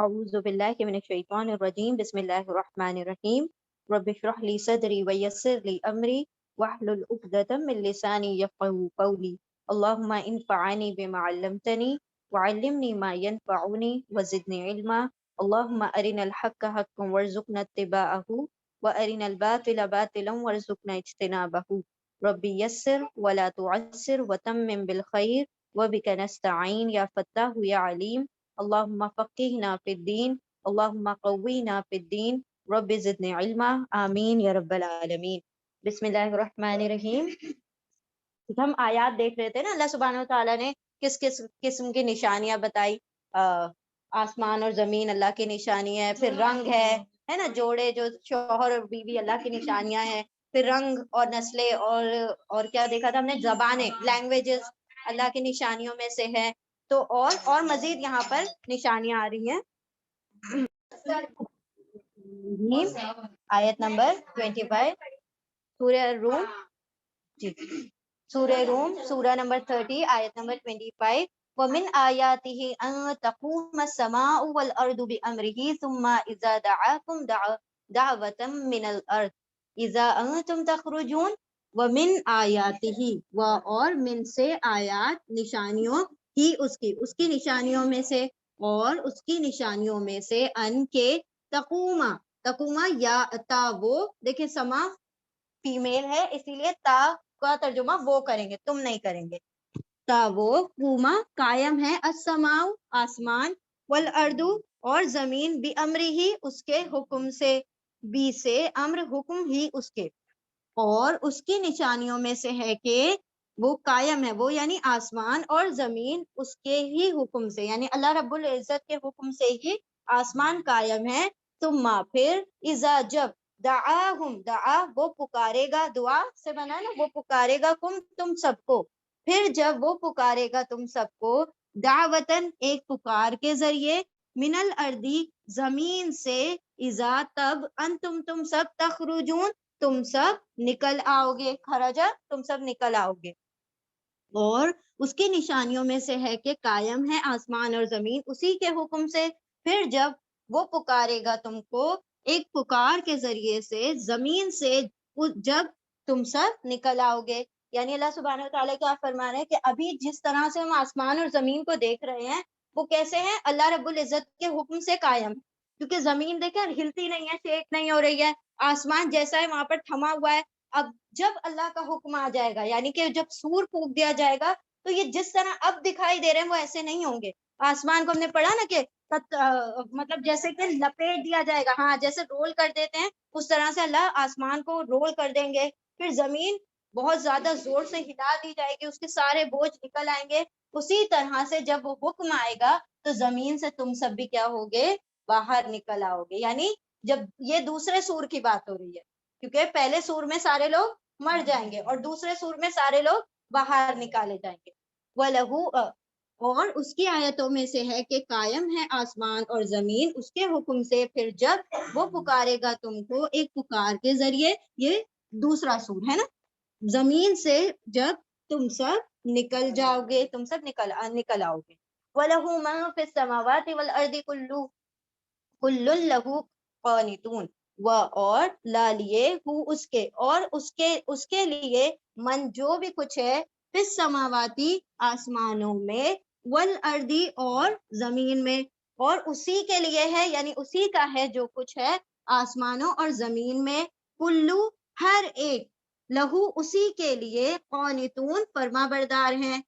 اعوذ باللہ من الشیطان الرجیم بسم اللہ الرحمن الرحیم رب اشرح لی صدری ویسر لی امری واحلل عقدۃ من لسانی یفقهوا قولی اللہم انفعنی بما علمتنی وعلمنی ما ینفعنی وزدنی علما اللہم ارنا الحق حقا وارزقنا اتباعہ وارنا الباطل باطلا وارزقنا اجتنابہ رب یسر ولا تعسر وتمم بالخیر وبک نستعین یا فتاح یا علیم اللہم فقہنا فی الدین اللہم قوینا فی الدین رب زدنی علما آمین یا رب العالمین۔ بسم اللہ الرحمن الرحیم۔ ہم آیات دیکھ رہے تھے نا، اللہ سبحانہ وتعالیٰ نے کس کس قسم کی نشانیاں بتائی۔ آسمان اور زمین اللہ کی نشانی ہے، پھر رنگ ہے نا، جوڑے جو شوہر اور بیوی اللہ کی نشانیاں ہیں، پھر رنگ اور نسلیں اور کیا دیکھا تھا ہم نے، زبانیں، لینگویجز اللہ کی نشانیوں میں سے ہے۔ تو اور مزید یہاں پر نشانیاں آ رہی ہیں۔ آیت نمبر 25 سورہ روم، جی سورہ روم سورہ نمبر 30 آیت نمبر 25 وَمِنْ آيَاتِهِ أَن تَقُومَ السَّمَاءُ وَالْأَرْضُ بِأَمْرِهِ ثُمَّ إِذَا دَعَاكُمْ دَعْوَةً مِّنَ الْأَرْضِ إِذَا أَنْتُمْ تَخْرُجُونَ وَمِنْ آيَاتِهِ، اور من سے آیات، نشانیوں ہی اس کی نشانیوں میں سے، اور اس کی نشانیوں میں سے ان کے تقوما یا تا، وہ دیکھیں سما فیمیل ہے اسی لیے تا کا ترجمہ وہ کریں گے، تم نہیں کریں گے۔ تا وہ قوما قائم ہے، السماء آسمان، والارض اور زمین، بھی امری ہی اس کے حکم سے، بی سے امر حکم ہی اس کے، اور اس کی نشانیوں میں سے ہے کہ وہ قائم ہے، وہ یعنی آسمان اور زمین اس کے ہی حکم سے، یعنی اللہ رب العزت کے حکم سے ہی آسمان قائم ہے۔ ثم پھر، اذا جب، دعاہم دعا وہ پکارے گا، دعا سے بنا نا، وہ پکارے گا تم سب کو، پھر جب وہ پکارے گا تم سب کو، دعوتن ایک پکار کے ذریعے، من الارضی زمین سے، اذا تب، انتم تم سب، تخرجون تم سب نکل آؤ گے، خرجا تم سب نکل آؤ گے۔ اور اس کی نشانیوں میں سے ہے کہ قائم ہے آسمان اور زمین اسی کے حکم سے، پھر جب وہ پکارے گا تم کو ایک پکار کے ذریعے سے زمین سے، جب تم سب نکل آؤ گے۔ یعنی اللہ سبحانہ وتعالیٰ کیا فرما رہے ہیں کہ ابھی جس طرح سے ہم آسمان اور زمین کو دیکھ رہے ہیں وہ کیسے ہیں، اللہ رب العزت کے حکم سے قائم ہے، کیونکہ زمین دیکھیں ہلتی نہیں ہے، شیک نہیں ہو رہی ہے، آسمان جیسا ہے وہاں پر تھما ہوا ہے۔ اب جب اللہ کا حکم آ جائے گا، یعنی کہ جب سور پھونک دیا جائے گا، تو یہ جس طرح اب دکھائی دے رہے ہیں وہ ایسے نہیں ہوں گے۔ آسمان کو ہم نے پڑھا نا کہ مطلب جیسے کہ لپیٹ دیا جائے گا، ہاں جیسے رول کر دیتے ہیں اس طرح سے اللہ آسمان کو رول کر دیں گے۔ پھر زمین بہت زیادہ زور سے ہلا دی جائے گی، اس کے سارے بوجھ نکل آئیں گے۔ اسی طرح سے جب وہ حکم آئے گا تو زمین سے تم سب بھی کیا ہوگے، باہر نکل آؤ گے۔ یعنی جب یہ دوسرے سور کی بات ہو رہی ہے، کیونکہ پہلے سور میں سارے لوگ مر جائیں گے اور دوسرے سور میں سارے لوگ باہر نکالے جائیں گے۔ وَلَهُ، اور اس کی آیتوں میں سے ہے کہ قائم ہے آسمان اور زمین اس کے حکم سے، پھر جب وہ پکارے گا تم کو ایک پکار کے ذریعے، یہ دوسرا سور ہے نا، زمین سے جب تم سب نکل جاؤ گے، تم سب نکل آؤ گے۔ وَلَهُ مَن فِي السَّمَاوَاتِ وَالْأَرْضِ كُلٌّ لَهُ قَانِتُونَ، اور لا لیے ہو اس کے، اور اس کے لیے، من جو بھی کچھ ہے، فی السماواتی آسمانوں میں، والارضی اور زمین میں، اور اسی کے لیے ہے، یعنی اسی کا ہے جو کچھ ہے آسمانوں اور زمین میں، کلو ہر ایک، لہو اسی کے لیے، قانتون فرما بردار ہیں،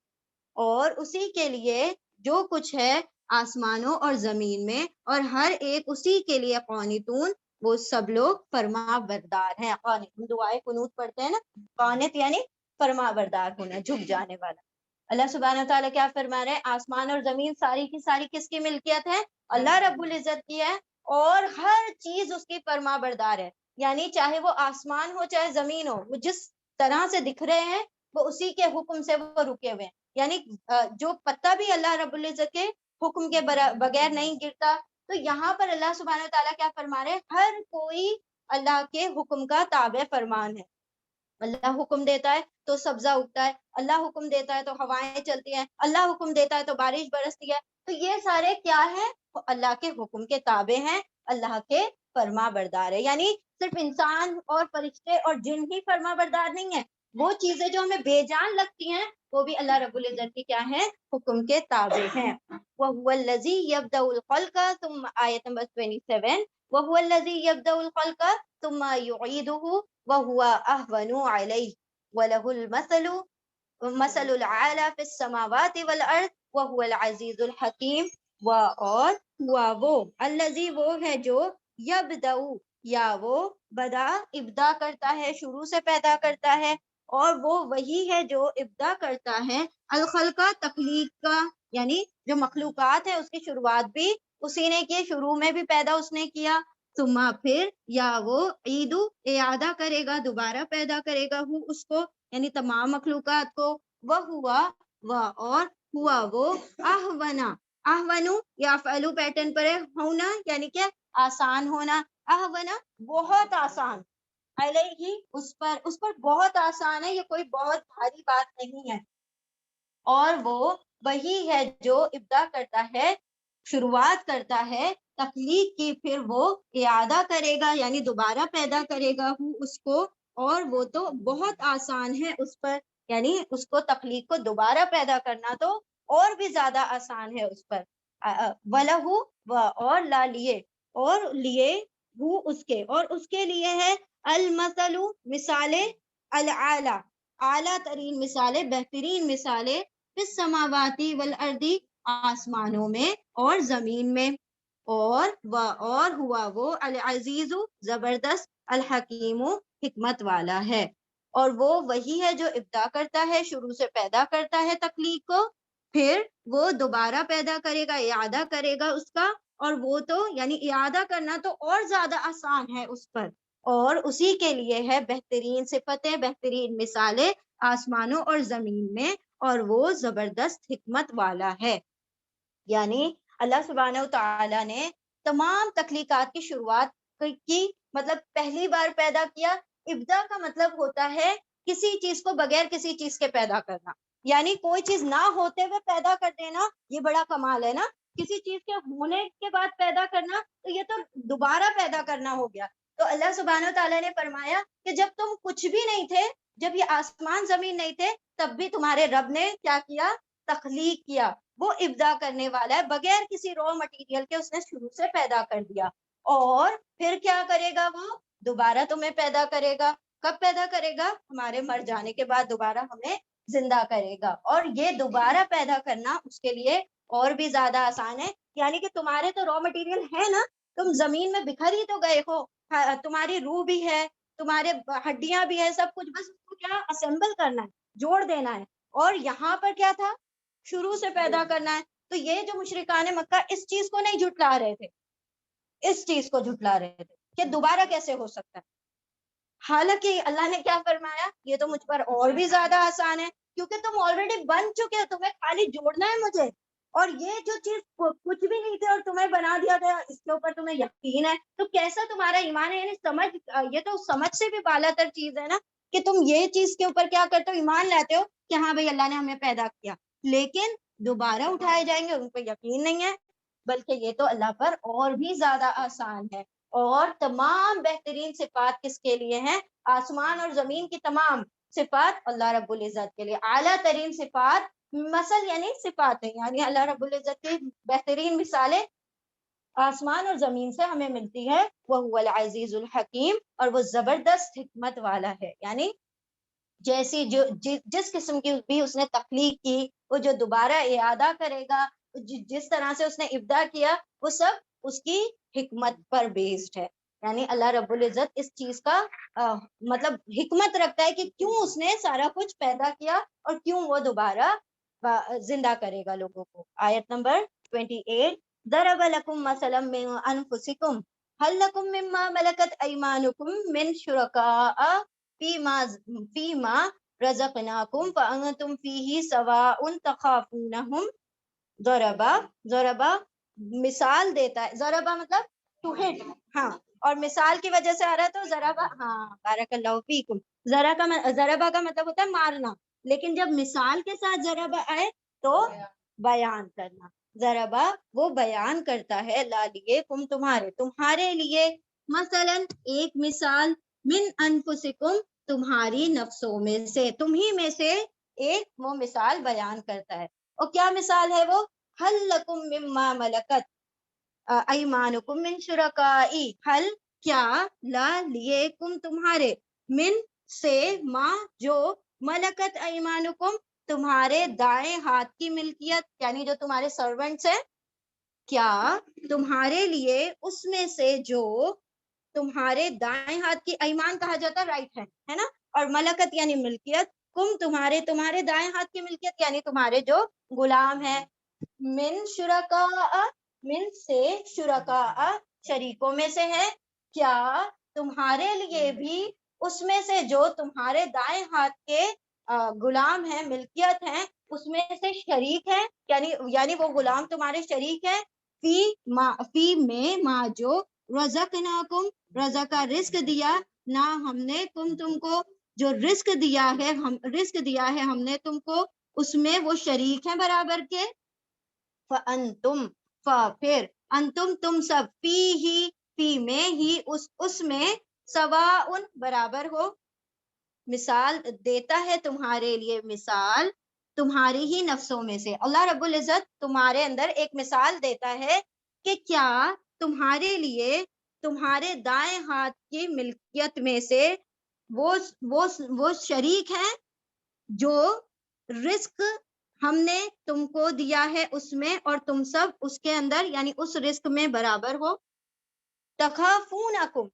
اور اسی کے لیے جو کچھ ہے آسمانوں اور زمین میں، اور ہر ایک اسی کے لیے قانتون، وہ سب لوگ فرما بردار ہیں۔ قانت دعائے قنوت پڑھتے ہیں نا، قانت یعنی فرما بردار ہونا، جھک جانے والا۔ اللہ سبحانہ وتعالیٰ کیا فرما رہے ہیں، آسمان اور زمین ساری کی ساری کس کی ملکیت ہے، اللہ رب العزت کی ہے، اور ہر چیز اس کی فرما بردار ہے۔ یعنی چاہے وہ آسمان ہو چاہے زمین ہو، وہ جس طرح سے دکھ رہے ہیں وہ اسی کے حکم سے وہ رکے ہوئے ہیں۔ یعنی جو پتہ بھی اللہ رب العزت کے حکم کے بغیر نہیں گرتا۔ تو یہاں پر اللہ سبحانہ وتعالیٰ کیا فرما رہے ہیں، ہر کوئی اللہ کے حکم کا تابع فرمان ہے۔ اللہ حکم دیتا ہے تو سبزہ اگتا ہے، اللہ حکم دیتا ہے تو ہوائیں چلتی ہیں، اللہ حکم دیتا ہے تو بارش برستی ہے۔ تو یہ سارے کیا ہیں، اللہ کے حکم کے تابع ہیں، اللہ کے فرما بردار ہے. یعنی صرف انسان اور فرشتے اور جن ہی فرما بردار نہیں ہے، وہ چیزیں جو ہمیں بے جان لگتی ہیں وہ بھی اللہ رب العزت کی کیا ہیں؟ حکم کے تابع ہیں. وَهُوَ الَّذِي يَبْدَأُ الْخَلْقَ ثُمَّ آیت نمبر 27 وَهُوَ الَّذِي يَبْدَأُ الْخَلْقَ ثُمَّ يُعِيدُهُ وَهُوَ أَهْوَنُ عَلَيْهِ وَلَهُ مثل العالی فی السماوات والارض وهو العزیز الحکیم. اور ہوا وہ الذی وہ ہے جو یبدأ یا وہ بدا ابدا کرتا ہے، شروع سے پیدا کرتا ہے، اور وہ وہی ہے جو ابدا کرتا ہے الخلق تخلیق کا، یعنی جو مخلوقات ہے اس کی شروعات بھی اسی نے کی، شروع میں بھی پیدا اس نے کیا. ثم پھر یا وہ عیدو اعادہ کرے گا، دوبارہ پیدا کرے گا وہ اس کو، یعنی تمام مخلوقات کو. وہ ہوا اور ہوا وہ احونا، احونو یا فعلو پیٹرن پر ہے، ہونا یعنی کہ آسان ہونا، احونا بہت آسان، علیہ اس پر بہت آسان ہے، یہ کوئی بہت بھاری بات نہیں ہے. اور وہ وہی ہے جو ابدا کرتا ہے، شروعات کرتا ہے تخلیق کی، پھر وہ اعادہ کرے گا یعنی دوبارہ پیدا کرے گا اس کو، اور وہ تو بہت آسان ہے اس پر، یعنی اس کو تخلیق کو دوبارہ پیدا کرنا تو اور بھی زیادہ آسان ہے اس پر. وَلَهُ اور لا لیے، اور لیے وہ اس کے، اور اس کے لیے ہے المثل مثالیں، العالی اعلیٰ ترین مثالیں، بہترین مثالیں، فی السماواتی والارضی آسمانوں میں اور زمین میں. اور ہوا وہ العزیز زبردست، الحکیم حکمت والا ہے. اور وہ وہی ہے جو ابدا کرتا ہے، شروع سے پیدا کرتا ہے تخلیق کو، پھر وہ دوبارہ پیدا کرے گا، اعادہ کرے گا اس کا، اور وہ تو یعنی اعادہ کرنا تو اور زیادہ آسان ہے اس پر. اور اسی کے لیے ہے بہترین صفتیں، بہترین مثالیں آسمانوں اور زمین میں، اور وہ زبردست حکمت والا ہے. یعنی اللہ سبحانہ وتعالی نے تمام تخلیقات کی شروعات کی، مطلب پہلی بار پیدا کیا. ابدا کا مطلب ہوتا ہے کسی چیز کو بغیر کسی چیز کے پیدا کرنا، یعنی کوئی چیز نہ ہوتے ہوئے پیدا کر دینا، یہ بڑا کمال ہے نا. کسی چیز کے ہونے کے بعد پیدا کرنا تو یہ تو دوبارہ پیدا کرنا ہو گیا. تو اللہ سبحانہ وتعالی نے فرمایا کہ جب تم کچھ بھی نہیں تھے، جب یہ آسمان زمین نہیں تھے، تب بھی تمہارے رب نے کیا کیا؟ تخلیق کیا. وہ ابدا کرنے والا ہے، بغیر کسی رو مٹیریل کے اس نے شروع سے پیدا کر دیا. اور پھر کیا کرے گا؟ وہ دوبارہ تمہیں پیدا کرے گا. کب پیدا کرے گا؟ ہمارے مر جانے کے بعد دوبارہ ہمیں زندہ کرے گا. اور یہ دوبارہ پیدا کرنا اس کے لیے اور بھی زیادہ آسان ہے. یعنی کہ تمہارے تو رو مٹیریل ہے نا، تم زمین میں بکھر ہی تو گئے ہو، تمہاری روح بھی ہے، تمہارے ہڈیاں بھی ہے، سب کچھ، بس اس کو کیا اسمبل کرنا ہے، جوڑ دینا ہے. اور یہاں پر کیا تھا؟ شروع سے پیدا کرنا ہے. تو یہ جو مشرکان مکہ اس چیز کو نہیں جھٹلا رہے تھے، اس چیز کو جھٹلا رہے تھے کہ دوبارہ کیسے ہو سکتا ہے. حالانکہ اللہ نے کیا فرمایا؟ یہ تو مجھ پر اور بھی زیادہ آسان ہے، کیونکہ تم آلریڈی بن چکے، تمہیں خالی جوڑنا ہے مجھے. اور یہ جو چیز کچھ بھی نہیں تھی اور تمہیں بنا دیا گیا، اس کے اوپر تمہیں یقین ہے، تو کیسا تمہارا ایمان ہے؟ یعنی سمجھ، یہ تو سمجھ سے بھی بالا تر چیز ہے نا، کہ تم یہ چیز کے اوپر کیا کرتے ہو؟ ایمان لاتے ہو کہ ہاں بھائی اللہ نے ہمیں پیدا کیا، لیکن دوبارہ اٹھائے جائیں گے ان پہ یقین نہیں ہے. بلکہ یہ تو اللہ پر اور بھی زیادہ آسان ہے. اور تمام بہترین صفات کس کے لیے ہیں؟ آسمان اور زمین کی تمام صفات اللہ رب العزت کے لیے. اعلیٰ ترین صفات، مثل یعنی صفات ہیں، یعنی اللہ رب العزت کی بہترین مثالیں آسمان اور زمین سے ہمیں ملتی ہے. وہ العزیز الحکیم، اور وہ زبردست حکمت والا ہے. یعنی جیسی جو جس قسم کی بھی اس نے تخلیق کی، وہ جو دوبارہ اعادہ کرے گا، جس طرح سے اس نے ابدا کیا، وہ سب اس کی حکمت پر بیسڈ ہے. یعنی اللہ رب العزت اس چیز کا مطلب حکمت رکھتا ہے کہ کیوں اس نے سارا کچھ پیدا کیا اور کیوں وہ دوبارہ زندہ کرے گا لوگوں کو. آیت نمبر 28 ضرب لکم مثلا من انفسکم هل لکم مما ملکت ایمانکم من شرکاء فیما رزقناکم فانتم فیہ سواء تخافونہم. ضربا مثال دیتا ہے، ضربا مطلب ٹو ہٹ، ہاں، اور مثال کی وجہ سے آ رہا ہے تو ضربا، ہاں بارک اللہ فیکم. ضربا کا مطلب ہوتا ہے مارنا، لیکن جب مثال کے ساتھ ضربا آئے تو بیان کرنا. ضربا وہ بیان کرتا ہے، لا لیے کم تمہارے لیے، مثلاً ایک مثال، من انفسکم تمہاری نفسوں میں سے، تمہی میں سے ایک وہ مثال بیان کرتا ہے۔ اور کیا مثال ہے وہ؟ حل لکم مما ملکت ایمانکم من شرکائی، حل کیا، لا لیے کم تمہارے، من سے، ما جو، ملکت ایمانکم تمہارے دائیں ہاتھ کی ملکیت، یعنی جو تمہارے سرونٹس ہیں، کیا تمہارے لیے اس میں سے جو تمہارے دائیں ہاتھ کی، ایمان کہا جاتا ہے رائٹ ہینڈ، ہے نا، اور ملکت یعنی ملکیت، کم تمہارے دائیں ہاتھ کی ملکیت یعنی تمہارے جو غلام ہیں، من شرکاء من سے، شرکاء شریکوں میں سے ہے، کیا تمہارے لیے بھی اس میں سے جو تمہارے دائیں ہاتھ کے غلام ہیں، ملکیت ہیں، اس میں سے شریک ہے، یعنی وہ غلام تمہارے شریک ہے، فی میں ما جو، رزقناکم رزا کا رزق دیا، نہ ہم نے تم کو جو رزق دیا ہے ہم نے تم کو، اس میں وہ شریک ہیں برابر کے، فَأَنْتُمْ پھر، انتم تم سب، فی میں ہی اس میں، سواء برابر ہو، مثال دیتا ہے تمہارے لیے، مثال تمہاری ہی نفسوں میں سے، اللہ رب العزت تمہارے اندر ایک مثال دیتا ہے کہ کیا تمہارے لیے تمہارے دائیں ہاتھ کی ملکیت میں سے وہ شریک ہیں جو رزق ہم نے تم کو دیا ہے اس میں، اور تم سب اس کے اندر یعنی اس رزق میں برابر ہو، تخافونکم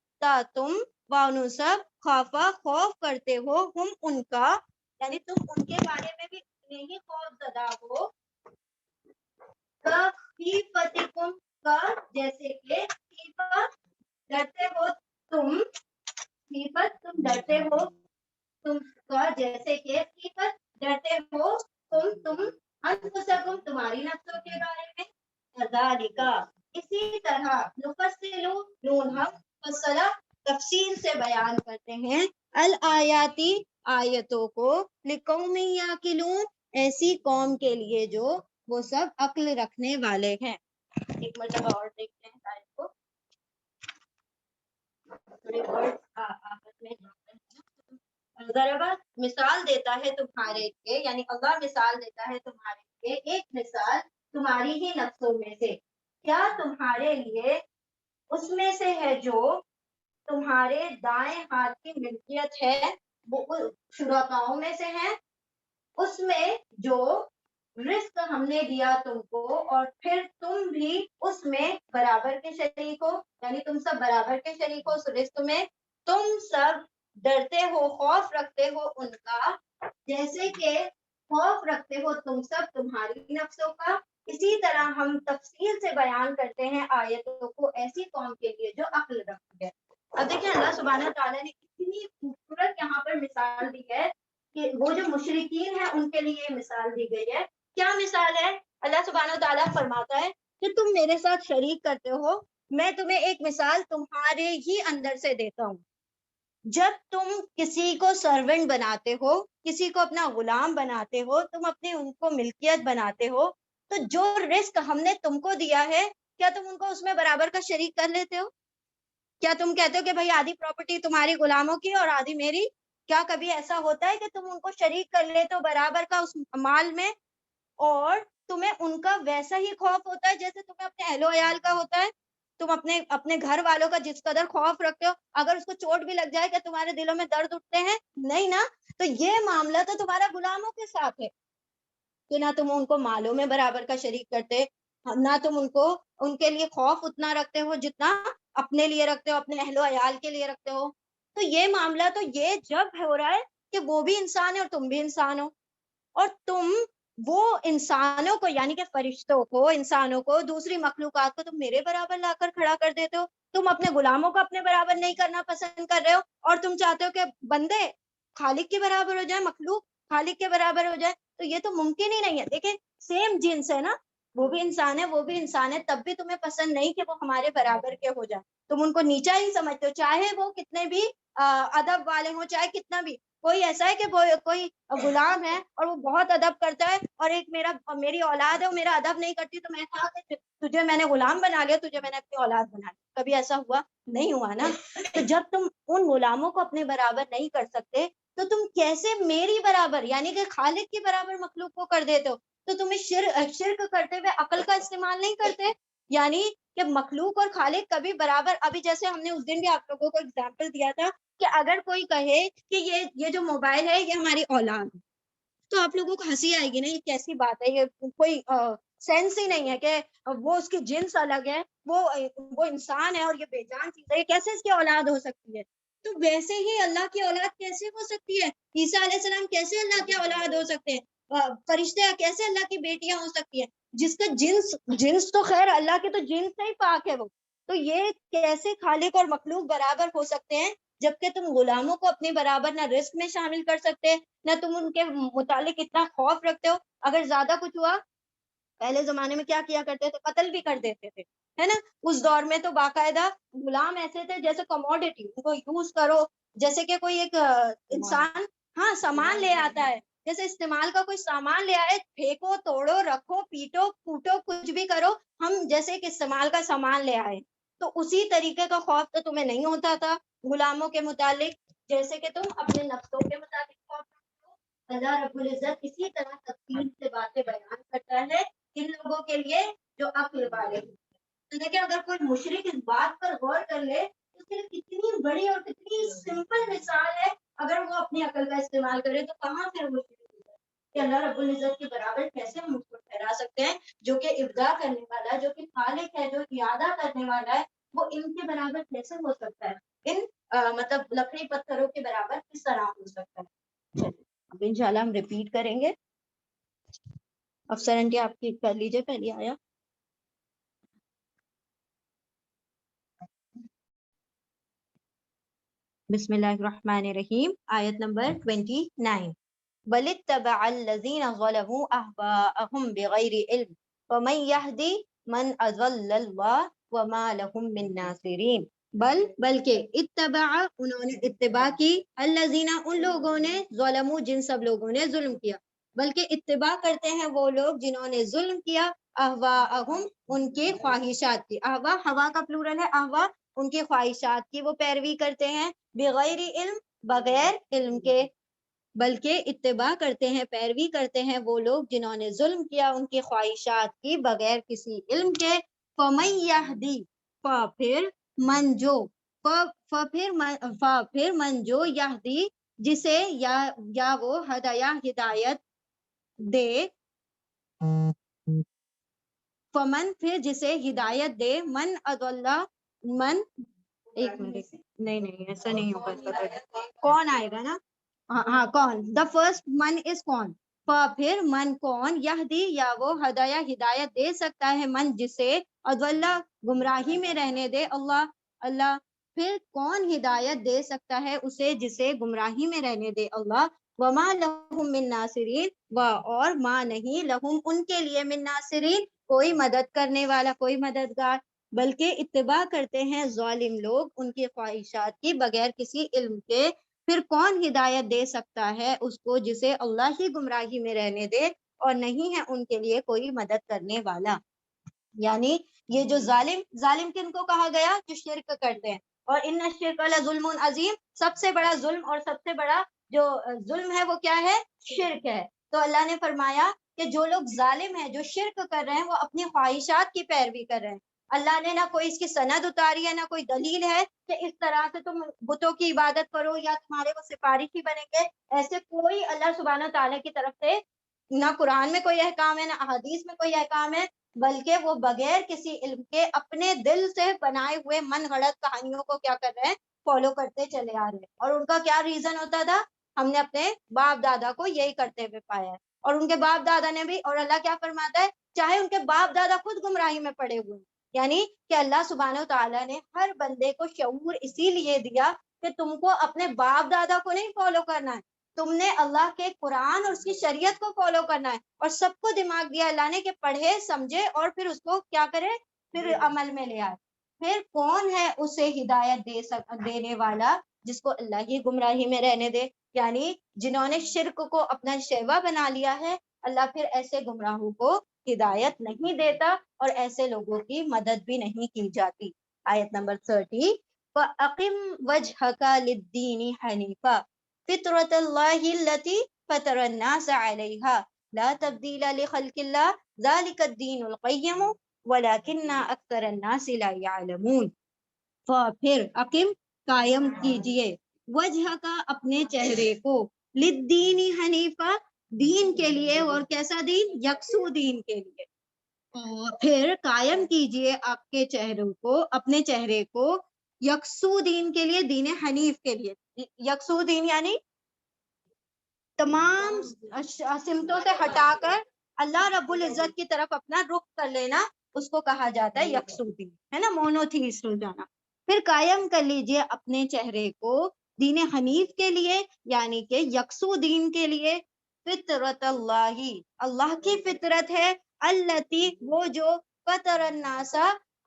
تم وانو سب، خوفا خوف کرتے ہو، ہم ان کا یعنی تم ان کے بارے میں بھی اتنے ہی خوف زدہ ہو، خیفتکم کا جیسے کہ خیفت ڈرتے ہو تم، خیفت تم ڈرتے ہو تم کا جیسے کہ خیفت ڈرتے ہو تم انفسکم تمہاری نفسوں کے بارے میں، کذالک اسی طرح، نفصلو نون ہم فصلہ تفصیل سے بیان کرتے ہیں، الآیاتی آیتوں کو، لقوم یعقلون ایسی قوم کے لیے جو وہ سب عقل رکھنے والے ہیں۔ ایک مرتبہ اور دیکھتے ہیں آیت کو، تھوڑے ورڈ آپس میں ضربہ مثال دیتا ہے تمہارے لیے، یعنی اللہ مثال دیتا ہے تمہارے لیے، ایک مثال تمہاری ہی نفسوں میں سے، کیا تمہارے لیے اس میں سے ہے جو تمہارے دائیں ہاتھ کی ملکیت ہے، وہ شرکاؤں میں سے ہے، اس میں جو رزق ہم نے دیا تم کو، اور پھر تم بھی اس میں برابر کے شریک ہو، یعنی تم سب برابر کے شریک ہو اس رزق میں، تم سب ڈرتے ہو، خوف رکھتے ہو ان کا، جیسے کہ خوف رکھتے ہو تم سب تمہاری نفسوں کا، اسی طرح ہم تفصیل سے بیان کرتے ہیں آیتوں کو ایسی قوم کے لیے جو عقل رکھتی ہے۔ اب دیکھیں اللہ سبحانہ تعالیٰ نے اتنی خوبصورت یہاں پر مثال دی ہے کہ وہ جو مشرکین ہیں ان کے لیے مثال دی گئی ہے۔ کیا مثال ہے؟ اللہ سبحانہ تعالیٰ فرماتا ہے کہ تم میرے ساتھ شریک کرتے ہو، میں تمہیں ایک مثال تمہارے ہی اندر سے دیتا ہوں، جب تم کسی کو سرونٹ بناتے ہو، کسی کو اپنا غلام بناتے ہو، تم اپنے ان کو ملکیت بناتے ہو، تو جو رزق ہم نے تم کو دیا ہے، کیا تم ان کو اس میں برابر کا شریک کر لیتے ہو؟ کیا تم کہتے ہو کہ بھائی آدھی پراپرٹی تمہاری غلاموں کی اور آدھی میری؟ کیا کبھی ایسا ہوتا ہے کہ تم ان کو شریک کر لیتے ہو برابر کا اس مال میں، اور تمہیں ان کا ویسا ہی خوف ہوتا ہے جیسے تمہیں اپنے اہل و عیال کا ہوتا ہے؟ تم اپنے گھر والوں کا جس قدر خوف رکھتے ہو، اگر اس کو چوٹ بھی لگ جائے کہ تمہارے دلوں میں درد اٹھتے ہیں؟ نہیں نا۔ تو یہ معاملہ تو تمہارا غلاموں کے ساتھ ہے کہ نہ تم ان کو مالوں میں برابر کا شریک کرتے، نہ تم ان کے لیے خوف اتنا رکھتے ہو جتنا اپنے لیے رکھتے ہو، اپنے اہل و عیال کے لیے رکھتے ہو۔ تو یہ معاملہ تو یہ جب ہو رہا ہے کہ وہ بھی انسان ہے اور تم بھی انسان ہو، اور تم وہ انسانوں کو یعنی کہ فرشتوں کو، انسانوں کو، دوسری مخلوقات کو تم میرے برابر لا کر کھڑا کر دیتے ہو، تم اپنے غلاموں کو اپنے برابر نہیں کرنا پسند کر رہے ہو، اور تم چاہتے ہو کہ بندے خالق کے برابر ہو جائے، مخلوق خالق کے برابر ہو جائے، تو یہ تو ممکن ہی نہیں ہے۔ دیکھیں سیم جنس ہے نا، وہ بھی انسان ہے وہ بھی انسان ہے، تب بھی تمہیں پسند نہیں کہ وہ ہمارے برابر کے ہو جائے، تم ان کو نیچا ہی سمجھتے ہو، چاہے وہ کتنے بھی ادب والے ہوں، چاہے کتنا بھی، کوئی ایسا ہے کہ کوئی غلام ہے اور وہ بہت ادب کرتا ہے اور ایک میری اولاد ہے وہ میرا ادب نہیں کرتی تو میں کہا کہ تجھے میں نے غلام بنا لیا, تجھے میں نے اپنی اولاد بنا لیا. کبھی ایسا ہوا؟ نہیں ہوا نا. تو جب تم ان غلاموں کو اپنے برابر نہیں کر سکتے تو تم کیسے میری برابر یعنی کہ خالق کی برابر مخلوق کو کر دیتے ہو؟ تو تمہیں شرک کرتے ہوئے عقل کا استعمال نہیں کرتے, یعنی کہ مخلوق اور خالق کبھی برابر. ابھی جیسے ہم نے اس دن بھی آپ لوگوں کو اگزامپل دیا تھا کہ اگر کوئی کہے کہ یہ جو موبائل ہے یہ ہماری اولاد ہے تو آپ لوگوں کو ہنسی آئے گی نا, یہ کیسی بات ہے, یہ کوئی سینس ہی نہیں ہے کہ وہ اس کی جنس الگ ہے, وہ انسان ہے اور یہ بے جان چیز ہے, یہ کیسے اس کی اولاد ہو سکتی ہے؟ تو ویسے ہی اللہ کی اولاد کیسے ہو سکتی ہے؟ عیسیٰ علیہ السلام کیسے اللہ کی اولاد ہو سکتے ہیں؟ فرشتے کیسے اللہ کی بیٹیاں ہو سکتی ہیں جس کا جنس تو خیر اللہ کے تو جنس سے ہی پاک ہے وہ, تو یہ کیسے خالق اور مخلوق برابر ہو سکتے ہیں جبکہ تم غلاموں کو اپنے برابر نہ رزق میں شامل کر سکتے نہ تم ان کے متعلق اتنا خوف رکھتے ہو. اگر زیادہ کچھ ہوا پہلے زمانے میں کیا کیا کرتے تھے, قتل بھی کر دیتے تھے, ہے نا. اس دور میں تو باقاعدہ غلام ایسے تھے جیسے کموڈیٹی, ان کو یوز کرو جیسے کہ کوئی ایک انسان ہاں سامان لے آتا ہے, جیسے استعمال کا کوئی سامان لے آئے, پھینکو توڑو رکھو پیٹو پھوٹو کچھ بھی کرو, ہم جیسے کہ استعمال کا سامان لے آئے. تو اسی طریقے کا خوف تو تمہیں نہیں ہوتا تھا غلاموں کے متعلق جیسے کہ تم اپنے نفسوں کے متعلق خوف رکھتے ہو. اللہ رب العزت اسی طرح تفصیل سے باتیں بیان کرتا ہے ان لوگوں کے لیے جو عقل والے ہیں. لیکن اگر کوئی مشرک اس بات پر غور کر لے تو صرف کتنی بڑی اور کتنی سمپل مثال ہے, اگر وہ اپنی عقل کا استعمال کرے تو کہاں پھر وہ کہ اللہ رب العزت کے برابر کیسے ہم اس کو ٹھہرا سکتے ہیں جو کہ ابداع کرنے والا ہے, جو کہ خالق ہے, جو اعادہ کرنے والا ہے, وہ ان کے برابر کیسے ہو سکتا ہے؟ ان مطلب لکڑی پتھروں کے برابر کس طرح ہو سکتا ہے؟ اب انشاءاللہ ہم ریپیٹ کریں گے. افسر آنٹی آپ کی کر لیجیے پہلی آیا. بسم اللہ الرحمن الرحیم, آیت نمبر 29. بل اتبع الذین ظلموا اہواءهم بغیر علم فمن یہدی من اضل اللہ وما لهم من ناصرین. بلکہ اتبع انہوں نے اتباع کی, الذین ان لوگوں نے, ظلموا جن سب لوگوں نے ظلم کیا, بلکہ اتباع کرتے ہیں وہ لوگ جنہوں نے ظلم کیا, اہواءهم ان کے خواہشات کی. اہوا ہوا کا پلورل ہے, اہوا ان کی خواہشات کی وہ پیروی کرتے ہیں, بغیر علم بغیر علم کے. بلکہ اتباع کرتے ہیں پیروی کرتے ہیں وہ لوگ جنہوں نے ظلم کیا ان کی خواہشات کی بغیر کسی علم کے. فمن یہدی پھر من جو پھر من جو یہدی جسے یا وہ ہدایہ ہدایت دے, فمن پھر جسے ہدایت دے, من اضل من, ایک منٹ نہیں ایسا نہیں ہوگا, کون آئے گا نا, ہاں کون, دا فرسٹ من از کون, پھر من کون, یہدی یا وہ, ہدایہ ہدایت دے سکتا ہے, من جسے, اضل گمراہی میں رہنے دے, اللہ پھر کون ہدایت دے سکتا ہے اسے جسے گمراہی میں رہنے دے اللہ. وما لہم من ناصرین, اور ما نہیں, لہم ان کے لیے, من ناصرین کوئی مدد کرنے والا, کوئی مددگار. بلکہ اتباع کرتے ہیں ظالم لوگ ان کی خواہشات کی بغیر کسی علم کے. پھر کون ہدایت دے سکتا ہے اس کو جسے اللہ ہی گمراہی میں رہنے دے, اور نہیں ہے ان کے لیے کوئی مدد کرنے والا. یعنی یہ جو ظالم کن کو کہا گیا, جو شرک کرتے ہیں, اور ان الشرک لظلم عظیم, سب سے بڑا ظلم اور سب سے بڑا جو ظلم ہے وہ کیا ہے؟ شرک ہے. تو اللہ نے فرمایا کہ جو لوگ ظالم ہیں, جو شرک کر رہے ہیں, وہ اپنی خواہشات کی پیروی کر رہے ہیں. اللہ نے نہ کوئی اس کی سند اتاری ہے, نہ کوئی دلیل ہے کہ اس طرح سے تم بتوں کی عبادت کرو یا تمہارے وہ سفارشی بنیں گے. ایسے کوئی اللہ سبحانہ تعالیٰ کی طرف سے نہ قرآن میں کوئی احکام ہے, نہ احادیث میں کوئی احکام ہے, بلکہ وہ بغیر کسی علم کے اپنے دل سے بنائے ہوئے من گھڑت کہانیوں کو کیا کر رہے ہیں؟ فالو کرتے چلے آ رہے ہیں. اور ان کا کیا ریزن ہوتا تھا؟ ہم نے اپنے باپ دادا کو یہی کرتے ہوئے پایا ہے, اور ان کے باپ دادا نے بھی. اور اللہ کیا فرماتا ہے؟ چاہے ان کے باپ دادا خود گمراہی میں پڑے ہوئے, یعنی کہ اللہ سبحانہ و تعالیٰ نے ہر بندے کو شعور اسی لیے دیا کہ تم کو اپنے باپ دادا کو نہیں فالو کرنا ہے, تم نے اللہ کے قرآن اور اس کی شریعت کو فالو کرنا ہے. اور سب کو دماغ دیا اللہ نے کہ پڑھے سمجھے اور پھر اس کو کیا کرے, پھر عمل میں لے آئے. پھر کون ہے اسے ہدایت دینے والا جس کو اللہ ہی گمراہی میں رہنے دے. یعنی جنہوں نے شرک کو اپنا شیوا بنا لیا ہے، اللہ پھر ایسے گمراہوں کو ہدایت نہیں دیتا اور ایسے لوگوں کی مدد بھی نہیں کی جاتی. آیت نمبر 30 فَأَقِمْ وَجْهَكَ لِلدِّينِ حَنِيفًا فِطْرَةَ اللَّهِ الَّتِي فَطَرَ النَّاسَ عَلَيْهَا لَا تَبْدِيلَ لِخَلْقِ اللَّهِ ذَلِكَ الدِّينُ الْقَيِّمُ وَلَكِنَّ أَكْثَرَ النَّاسِ لَا يَعْلَمُونَ. پھر اقم قائم کیجئے وجہ کا اپنے چہرے کو للدین حنیفہ دین کے لیے، اور کیسا دین؟ یکسو دین کے لیے. اور پھر قائم کیجئے آپ کے چہروں کو، اپنے چہرے کو یکسو دین کے لیے، دین حنیف کے لیے. یکسو دین یعنی تمام سمتوں سے ہٹا کر اللہ رب العزت کی طرف اپنا رخ کر لینا، اس کو کہا جاتا ہے یکسو دین، ہے نا، مونوتھیسٹ ہو جانا. پھر قائم کر لیجئے اپنے چہرے کو دین حنیف کے لیے، یعنی کہ یکسو دین کے لیے. فطرت اللہ، اللہ کی فطرت ہے، التی وہ جو فطر الناس،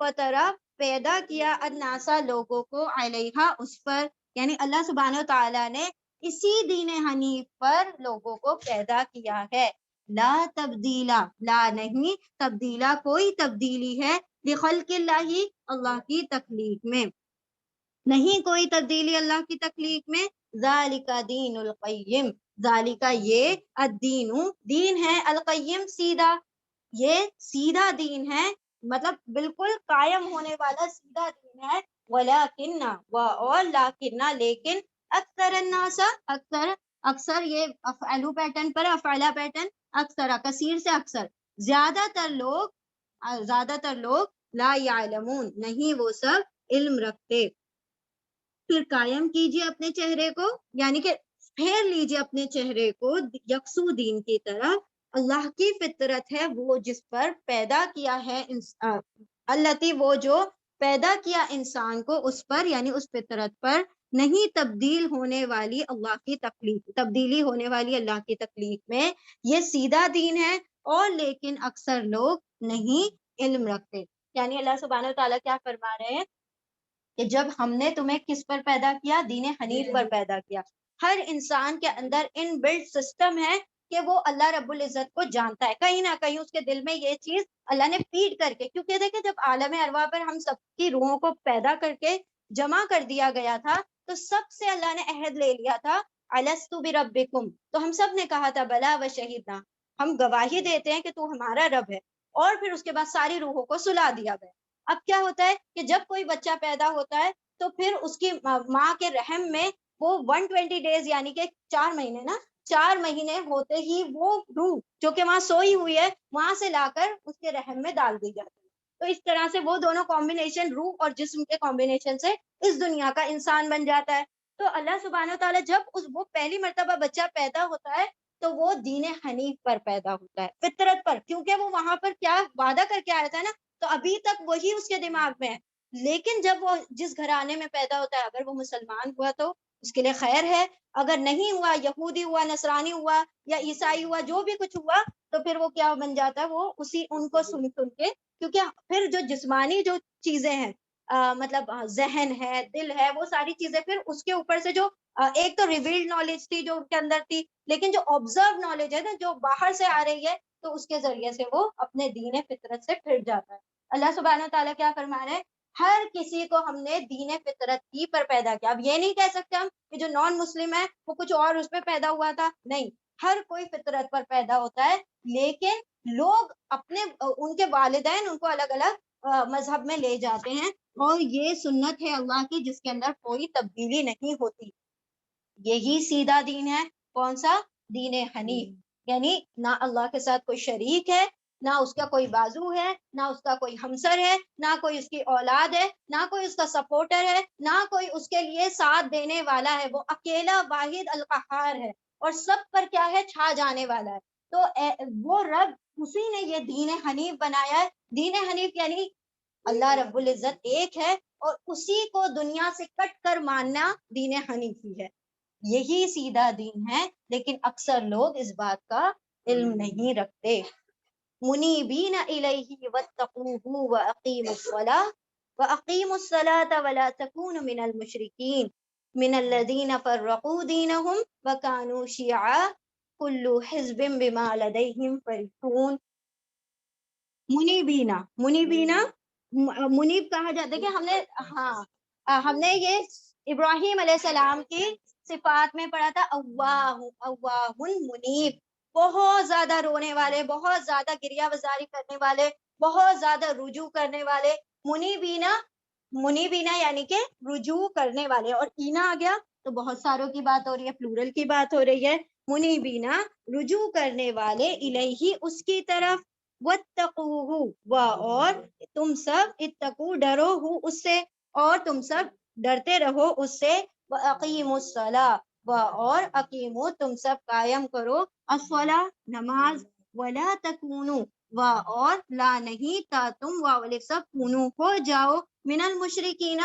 فطرہ پیدا کیا، الناسا لوگوں کو، علیہا اس پر، یعنی اللہ سبحانہ وتعالیٰ نے اسی دین حنیف پر لوگوں کو پیدا کیا ہے. لا تبدیلا، لا نہیں، تبدیلا کوئی تبدیلی ہے، لخلق اللہ اللہ کی تخلیق میں نہیں کوئی تبدیلی اللہ کی تخلیق میں. ذالک دین القیم، ذالک یہ، الدین دین ہے، القیم سیدھا، یہ سیدھا دین ہے، مطلب بالکل قائم ہونے والا سیدھا دین ہے. ولیکن اور لیکن لیکن اکثر الناس، اکثر یہ افعلو پیٹرن پر افعلا پیٹرن، اکثر کثیر سے اکثر، زیادہ تر لوگ لا یعلمون نہیں وہ سب علم رکھتے. پھر قائم کیجئے اپنے چہرے کو، یعنی کہ پھیر لیجئے اپنے چہرے کو یکسو دین کی طرف. اللہ کی فطرت ہے وہ جس پر پیدا کیا ہے التی وہ جو پیدا کیا انسان کو اس پر، یعنی اس فطرت پر نہیں تبدیل ہونے والی اللہ کی تخلیق، تبدیلی ہونے والی اللہ کی تخلیق میں. یہ سیدھا دین ہے، اور لیکن اکثر لوگ نہیں علم رکھتے. یعنی اللہ سبحانہ وتعالیٰ کیا فرما رہے ہیں کہ جب ہم نے تمہیں کس پر پیدا کیا؟ دین حنیف پر پیدا کیا. ہر انسان کے اندر ان بلڈ سسٹم ہے کہ وہ اللہ رب العزت کو جانتا ہے، کہیں نہ کہیں اس کے دل میں یہ چیز اللہ نے فیڈ کر کے، کیونکہ دیکھیں جب عالم ارواح پر ہم سب کی روحوں کو پیدا کر کے جمع کر دیا گیا تھا تو سب سے اللہ نے عہد لے لیا تھا، الست بربکم، تو ہم سب نے کہا تھا بلا و شہیدنا، ہم گواہی دیتے ہیں کہ تو ہمارا رب ہے. اور پھر اس کے بعد ساری روحوں کو سلا دیا گیا. اب کیا ہوتا ہے کہ جب کوئی بچہ پیدا ہوتا ہے تو پھر اس کی ماں کے رحم میں وہ 120 ڈیز یعنی کہ 4 مہینے نا، 4 مہینے ہوتے ہی وہ روح جو کہ وہاں سوئی ہوئی ہے وہاں سے لا کر اس کے رحم میں ڈال دی جاتی ہے. تو اس طرح سے وہ دونوں کمبینیشن، روح اور جسم کے کمبینیشن سے اس دنیا کا انسان بن جاتا ہے. تو اللہ سبحانہ و تعالیٰ جب وہ پہلی مرتبہ بچہ پیدا ہوتا ہے تو وہ دین حنیف پر پیدا ہوتا ہے، فطرت پر، کیونکہ وہ وہاں پر کیا وعدہ کر کے آیا تھا نا، تو ابھی تک وہی اس کے دماغ میں ہے. لیکن جب وہ جس گھرانے میں پیدا ہوتا ہے، اگر وہ مسلمان ہوا تو اس کے لیے خیر ہے، اگر نہیں ہوا، یہودی ہوا، نصرانی ہوا یا عیسائی ہوا، جو بھی کچھ ہوا، تو پھر وہ کیا بن جاتا ہے، وہ اسی ان کو سن کے، کیونکہ پھر جو جسمانی جو چیزیں ہیں، مطلب ذہن ہے، دل ہے، وہ ساری چیزیں پھر اس کے اوپر سے جو ایک تو ریویلڈ نالج تھی جو ان کے اندر تھی، لیکن جو آبزرو نالج ہے نا، جو باہر سے آ رہی ہے، تو اس کے ذریعے سے وہ اپنے دین فطرت سے پھر جاتا ہے. اللہ سبحانہ تعالیٰ کیا فرما رہے ہیں، ہر کسی کو ہم نے دین فطرت کی پر پیدا کیا. اب یہ نہیں کہہ سکتے ہم کہ جو نان مسلم ہے وہ کچھ اور اس پہ پیدا ہوا تھا، نہیں، ہر کوئی فطرت پر پیدا ہوتا ہے، لیکن لوگ اپنے ان کے والدین ان کو الگ الگ مذہب میں لے جاتے ہیں، اور یہ سنت ہے اللہ کی جس کے اندر کوئی تبدیلی نہیں ہوتی. یہی سیدھا دین ہے، کون سا؟ دین حنیف. یعنی نہ اللہ کے ساتھ کوئی شریک ہے، نہ اس کا کوئی بازو ہے، نہ اس کا کوئی ہمسر ہے، نہ کوئی اس کی اولاد ہے، نہ کوئی اس کا سپورٹر ہے، نہ کوئی اس کے لیے ساتھ دینے والا ہے. وہ اکیلا واحد القہار ہے اور سب پر کیا ہے، چھا جانے والا ہے. تو وہ رب اسی نے یہ دین حنیف بنایا ہے. دین حنیف یعنی اللہ رب العزت ایک ہے اور اسی کو دنیا سے کٹ کر ماننا دین حنیفی ہے. یہی سیدھا دین ہے، لیکن اکثر لوگ اس بات کا علم نہیں رکھتے. منیبین الیہ واتقوہ واقیموا الصلاۃ ولا تکونوا من المشرکین. من الذین فرقوا دینہم وکانوا شیعا کل حزب بما لدیہم فرحون. منیبینا، منیبینا منیب کہا جاتا ہے کہ ہم نے یہ ابراہیم علیہ السلام کی صفات میں پڑھا تھا، اواہ منیب، بہت زیادہ رونے والے، بہت زیادہ گریہ وزاری کرنے والے، بہت زیادہ رجوع کرنے والے. منیبینا، منیبینا یعنی کہ رجوع کرنے والے، اور اینا آ گیا تو بہت ساروں کی بات ہو رہی ہے، پلورل کی بات ہو رہی ہے. منیبینا رجوع کرنے والے، الیہ اس کی طرف، واتقوہ اور تم سب، اتقو ڈرو ہو اس سے، اور تم سب ڈرتے رہو اس سے. وَأَقِیمُوا الصَّلَاةَ اور اقیمو تم سب قائم کرو الصلاۃ نماز. وَلَا تَکُونُوا اور لا نہیں تا تم واولف سب کونو ہو جاؤ من المشرکین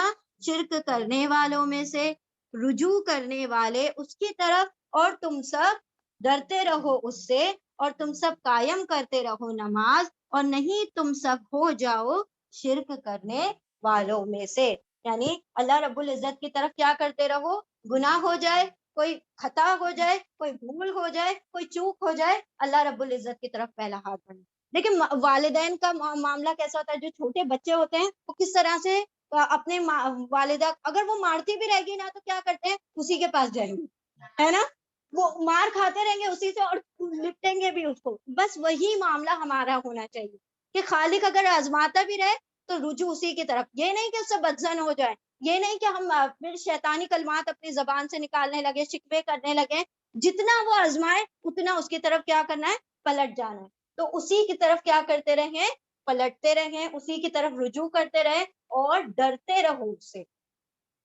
شرک کرنے والوں میں سے، رجوع کرنے والے اس کی طرف، اور تم سب ڈرتے رہو اس سے، اور تم سب قائم کرتے رہو نماز، اور نہیں تم سب ہو جاؤ شرک کرنے والوں میں سے. یعنی اللہ رب العزت کی طرف کیا کرتے رہو، گناہ ہو جائے، کوئی خطا ہو جائے، کوئی بھول ہو جائے، کوئی چوک ہو جائے، اللہ رب العزت کی طرف پہلا ہاتھ بڑھے. لیکن والدین کا معاملہ کیسا ہوتا ہے، جو چھوٹے بچے ہوتے ہیں وہ کس طرح سے اپنے والدہ، اگر وہ مارتی بھی رہے گی نا تو کیا کرتے ہیں، اسی کے پاس جائیں گے، ہے نا، وہ مار کھاتے رہیں گے اسی سے اور لپٹیں گے بھی اس کو. بس وہی معاملہ ہمارا ہونا چاہیے کہ خالق اگر آزماتا بھی رہے تو رجوع اسی کی طرف. یہ نہیں کہ اس سے بدزن ہو جائے، یہ نہیں کہ ہم پھر شیطانی کلمات اپنی زبان سے نکالنے لگے، شکوے کرنے لگے. جتنا وہ آزمائے اتنا اس کی طرف کیا کرنا ہے، پلٹ جانا ہے. تو اسی کی طرف کیا کرتے رہیں، پلٹتے رہیں، اسی کی طرف رجوع کرتے رہیں، اور ڈرتے رہو اس سے.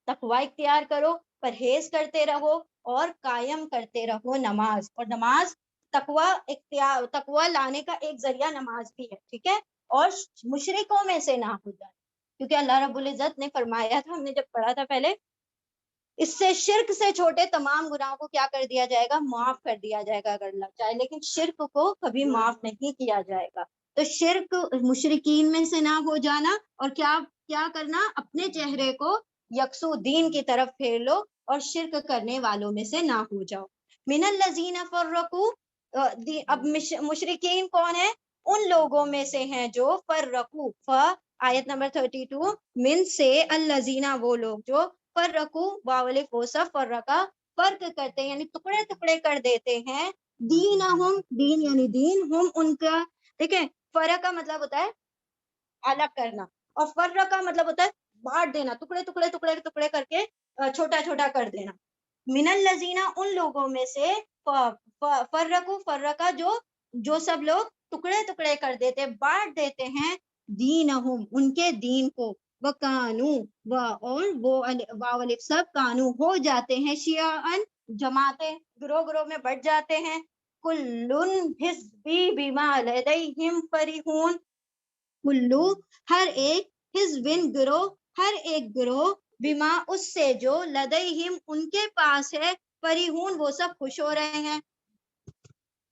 تقوی اختیار کرو، پرہیز کرتے رہو، اور قائم کرتے رہو نماز. اور نماز تقوی لانے کا ایک ذریعہ نماز بھی ہے، ٹھیک ہے. اور مشرکوں میں سے نہ ہو جائے، کیونکہ اللہ رب العزت نے فرمایا تھا، ہم نے جب پڑھا تھا پہلے، اس سے شرک سے چھوٹے تمام گناہوں کو کیا کر دیا جائے گا، معاف کر دیا جائے گا اگر اللہ چاہے، لیکن شرک کو کبھی معاف نہیں کیا جائے گا. تو شرک مشرکین میں سے نہ ہو جانا، اور کیا کرنا، اپنے چہرے کو یکسو دین کی طرف پھیر لو، اور شرک کرنے والوں میں سے نہ ہو جاؤ. من الذین فرقوا، اب مشرکین کون ہیں، ان لوگوں میں سے ہیں جو فرقوا، آیت نمبر 32، من سے، الذین وہ لوگ جو فرقوا واولف وہ سب، فرقا فرق کرتے ہیں یعنی ٹکڑے ٹکڑے کر دیتے ہیں، دینہم دین یعنی دین، ہم ان کا، دیکھیں فرق کا مطلب ہوتا ہے الگ کرنا، اور فرق کا مطلب ہوتا ہے بانٹ دینا، ٹکڑے ٹکڑے ٹکڑے ٹکڑے کر کے چھوٹا چھوٹا کر دینا. من الذین ان لوگوں میں سے، فرقوا فرقا جو سب لوگ ٹکڑے ٹکڑے کر دیتے، بانٹ دیتے ہیں، دینہم ان کے دین کو، وکانو اور وہ واولف سب کانو ہو جاتے ہیں، شیعاً جماعتیں، گروہ گروہ میں بٹ جاتے ہیں. کلن حزبی بما لدیہم فرحون، کلو ہر ایک، حزبن گروہ، ہر ایک گروہ، بما اس سے جو، لدیہم ان کے پاس ہے، فرحون وہ سب خوش ہو رہے ہیں.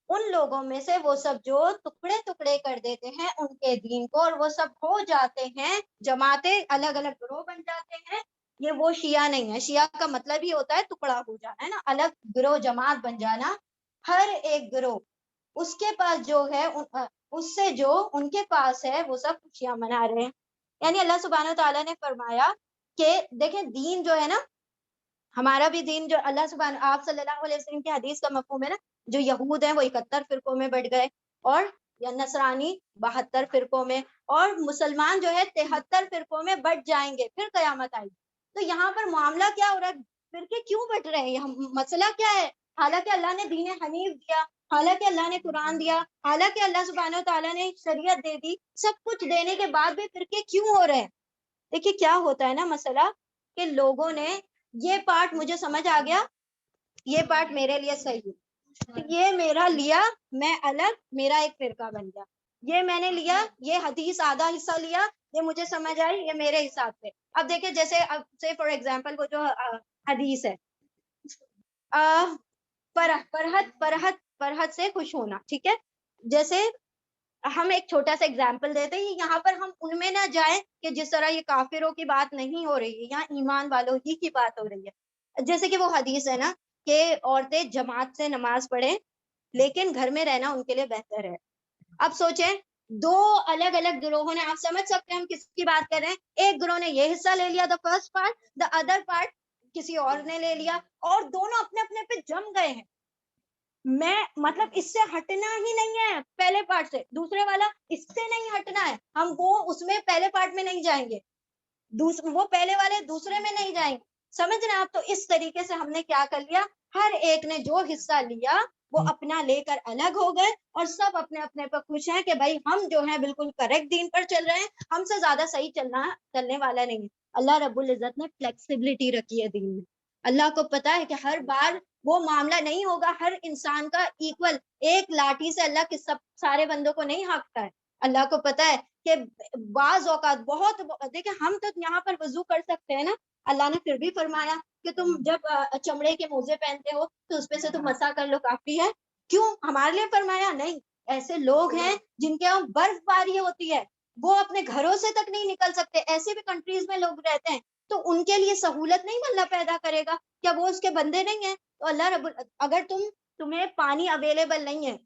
ان لوگوں میں سے وہ سب جو ٹکڑے ٹکڑے کر دیتے ہیں ان کے دین کو، اور وہ سب ہو جاتے ہیں جماعتیں، الگ الگ گروہ بن جاتے ہیں. یہ وہ شیعہ نہیں ہے، شیعہ کا مطلب ہی ہوتا ہے ٹکڑا ہو جانا، ہے نا، الگ گروہ جماعت بن جانا. ہر ایک گروہ اس کے پاس جو ہے، اس سے جو ان کے پاس ہے وہ سب خوشیاں منا رہے ہیں. یعنی اللہ سبحانہ تعالیٰ نے فرمایا کہ دیکھیں دین جو ہے نا، ہمارا بھی دین جو اللہ سبحانہ، آپ صلی اللہ علیہ وسلم کی حدیث کا مفہوم ہے نا، جو یہود ہیں وہ 71 فرقوں میں بٹ گئے، اور یا نصرانی 72 فرقوں میں، اور مسلمان جو ہے 73 فرقوں میں بٹ جائیں گے پھر قیامت آئی. تو یہاں پر معاملہ کیا ہو رہا ہے، فرقے کیوں بٹ رہے ہیں، مسئلہ کیا ہے؟ حالانکہ اللہ نے دین حنیف دیا، حالانکہ اللہ نے قرآن دیا، حالانکہ اللہ سبحانہ تعالیٰ نے شریعت دے دی، سب کچھ دینے کے بعد بھی فرقے کیوں ہو رہے ہیں؟ دیکھیے کیا ہوتا ہے نا مسئلہ، کہ لوگوں نے یہ پارٹ مجھے سمجھ آ گیا، یہ پارٹ میرے لیے صحیح ہے، یہ میرا لیا، میں الگ، میرا ایک فرقہ بن گیا. یہ میں نے لیا، یہ حدیث آدھا حصہ لیا، یہ مجھے سمجھ آئی، یہ میرے حساب سے. اب دیکھیں جیسے اب سے فار ایگزامپل وہ جو حدیث ہے، فرحت سے خوش ہونا، ٹھیک ہے. جیسے ہم ایک چھوٹا سا ایگزامپل دیتے ہیں، یہاں پر ہم ان میں نہ جائیں کہ جس طرح یہ کافروں کی بات نہیں ہو رہی ہے، یہاں ایمان والوں ہی کی بات ہو رہی ہے. جیسے کہ وہ حدیث ہے نا کہ عورتیں جماعت سے نماز پڑھیں لیکن گھر میں رہنا ان کے لیے بہتر ہے. اب سوچیں دو الگ الگ گروہوں نے, آپ سمجھ سکتے ہیں ہم کس کی بات کر رہے ہیں, ایک گروہ نے یہ حصہ لے لیا, the first part, the other part کسی اور نے لے لیا, اور دونوں اپنے اپنے پہ جم گئے ہیں. میں مطلب اس سے ہٹنا ہی نہیں ہے پہلے پارٹ سے, دوسرے والا اس سے نہیں ہٹنا ہے, ہم وہ اس میں پہلے پارٹ میں نہیں جائیں گے, وہ پہلے والے دوسرے میں نہیں جائیں گے. سمجھ رہے ہیں آپ؟ تو اس طریقے سے ہم نے کیا کر لیا, ہر ایک نے جو حصہ لیا وہ اپنا لے کر الگ ہو گئے, اور سب اپنے اپنے پر خوش ہیں کہ بھائی ہم جو ہیں بالکل کریکٹ دین پر چل رہے ہیں, ہم سے زیادہ صحیح چلنے والا نہیں ہے. اللہ رب العزت نے فلیکسیبلٹی رکھی ہے دین میں. اللہ کو پتا ہے کہ ہر بار وہ معاملہ نہیں ہوگا ہر انسان کا ایکول, ایک لاٹھی سے اللہ کے سارے بندوں کو نہیں ہانکتا ہے. اللہ کو پتا ہے کہ بعض اوقات بہت, دیکھیں ہم تو یہاں پر وضو کر سکتے ہیں نا, اللہ نے پھر بھی فرمایا کہ تم جب چمڑے کے موزے پہنتے ہو تو اس پہ سے تم مسا کر لو, کافی ہے. کیوں ہمارے لیے فرمایا؟ نہیں, ایسے لوگ ہیں جن کے یہاں برف باری ہوتی ہے, وہ اپنے گھروں سے تک نہیں نکل سکتے, ایسے بھی کنٹریز میں لوگ رہتے ہیں, تو ان کے لیے سہولت نہیں اللہ پیدا کرے گا؟ کیا وہ اس کے بندے نہیں ہیں؟ تو اللہ اگر تمہیں پانی اویلیبل نہیں ہے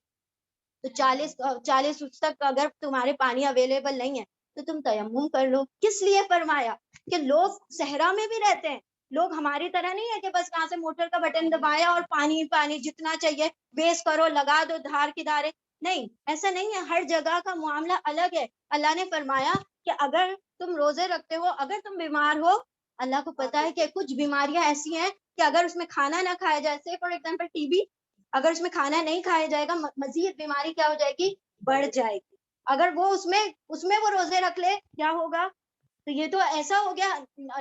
تو 40 تک اگر تمہارے پانی اویلیبل نہیں ہے تو تم تیمم کر لو. کس لیے فرمایا؟ کہ لوگ صحرا میں بھی رہتے ہیں, لوگ ہماری طرح نہیں ہے کہ بس کہاں سے موٹر کا بٹن دبایا اور پانی جتنا چاہیے ویسٹ کرو, لگا دو دھار کی دھارے. نہیں, ایسا نہیں ہے, ہر جگہ کا معاملہ الگ ہے. اللہ نے فرمایا کہ اگر تم روزے رکھتے ہو, اگر تم بیمار ہو, اللہ کو پتا ہے کہ کچھ بیماریاں ایسی ہیں کہ اگر اس میں کھانا نہ کھایا جائے, سے فار ایگزامپل ٹی بی, اگر اس میں کھانا نہیں کھایا جائے گا مزید بیماری کیا ہو جائے گی, بڑھ جائے گی. اگر وہ اس میں وہ روزے رکھ لے, کیا ہوگا؟ تو یہ تو ایسا ہو گیا,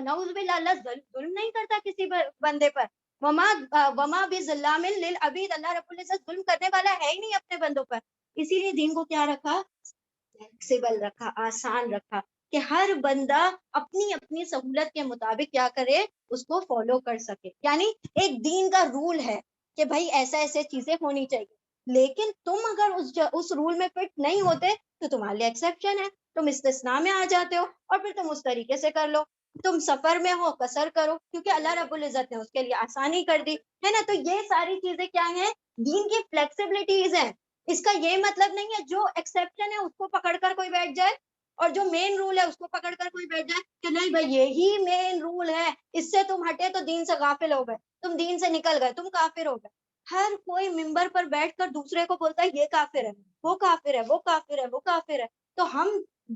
نعوذ باللہ, اللہ ظلم نہیں کرتا کسی بندے پر. وما بظلام للعبید, اللہ رب العزت ظلم کرنے والا ہے ہی نہیں اپنے بندوں پر. اسی لیے دین کو کیا رکھا, فلیکسیبل رکھا, آسان رکھا, کہ ہر بندہ اپنی اپنی سہولت کے مطابق کیا کرے, اس کو فالو کر سکے. یعنی ایک دین کا رول ہے کہ بھائی ایسا ایسے چیزیں ہونی چاہیے, لیکن تم اگر اس رول میں فٹ نہیں ہوتے تو تمہارے لیے ایکسیپشن ہے, تم استثناء میں آ جاتے ہو, اور پھر تم اس طریقے سے کر لو. تم سفر میں ہو, قصر کرو, کیونکہ اللہ رب العزت نے اس کے لیے آسانی کر دی ہے نا. تو یہ ساری چیزیں کیا ہیں, دین کی فلیکسیبلٹیز ہیں. اس کا یہ مطلب نہیں ہے جو ایکسیپشن ہے اس کو پکڑ کر کوئی بیٹھ جائے, اور جو مین رول ہے اس کو پکڑ کر کوئی بیٹھ جائے کہ نہیں بھائی یہی مین رول ہے, اس سے تم ہٹے تو دین سے غافل ہو گئے, تم دین سے نکل گئے, تم کافر ہو گئے. ہر کوئی ممبر پر بیٹھ کر دوسرے کو بولتا ہے یہ کافر ہے, وہ کافر ہے, وہ کافر ہے, وہ کافر ہے. تو ہم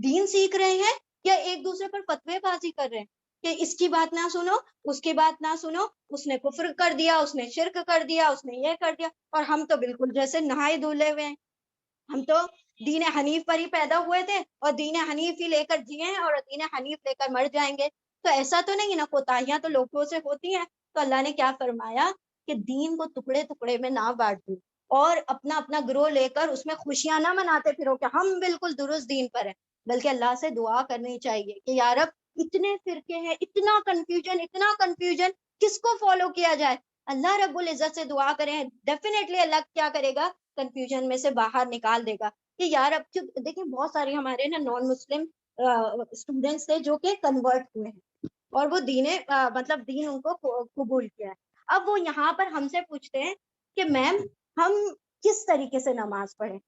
دین سیکھ رہے ہیں یا ایک دوسرے پر فتوے بازی کر رہے ہیں کہ اس کی بات نہ سنو, اس کی بات نہ سنو, اس نے کفر کر دیا, اس نے شرک کر دیا, اس نے یہ کر دیا, اور ہم تو بالکل جیسے نہائے دھلے ہوئے ہیں. ہم تو دین حنیف پر ہی پیدا ہوئے تھے اور دین حنیف ہی لے کر جیے ہیں اور دین حنیف لے کر مر جائیں گے. تو ایسا تو نہیں نا, کوتاہیاں تو لوگوں سے ہوتی ہیں. تو اللہ نے کیا فرمایا کہ دین کو ٹکڑے ٹکڑے میں نہ بانٹ دو, اور اپنا اپنا گروہ لے کر اس میں خوشیاں نہ مناتے پھرو کہ ہم بالکل درست دین پر ہیں, بلکہ اللہ سے دعا کرنی چاہیے کہ یا رب اتنے فرقے ہیں, اتنا کنفیوژن, کس کو فالو کیا جائے. اللہ رب العزت سے دعا کریں, ڈیفینیٹلی اللہ کیا کرے گا, کنفیوژن میں سے باہر نکال دے گا. کہ یار اب دیکھیں بہت سارے ہمارے نا نان مسلم اسٹوڈینٹس تھے جو کہ کنورٹ ہوئے ہیں, اور وہ دین ان کو قبول کیا ہے. اب وہ یہاں پر ہم سے پوچھتے ہیں کہ میم ہم کس طریقے سے نماز پڑھیں,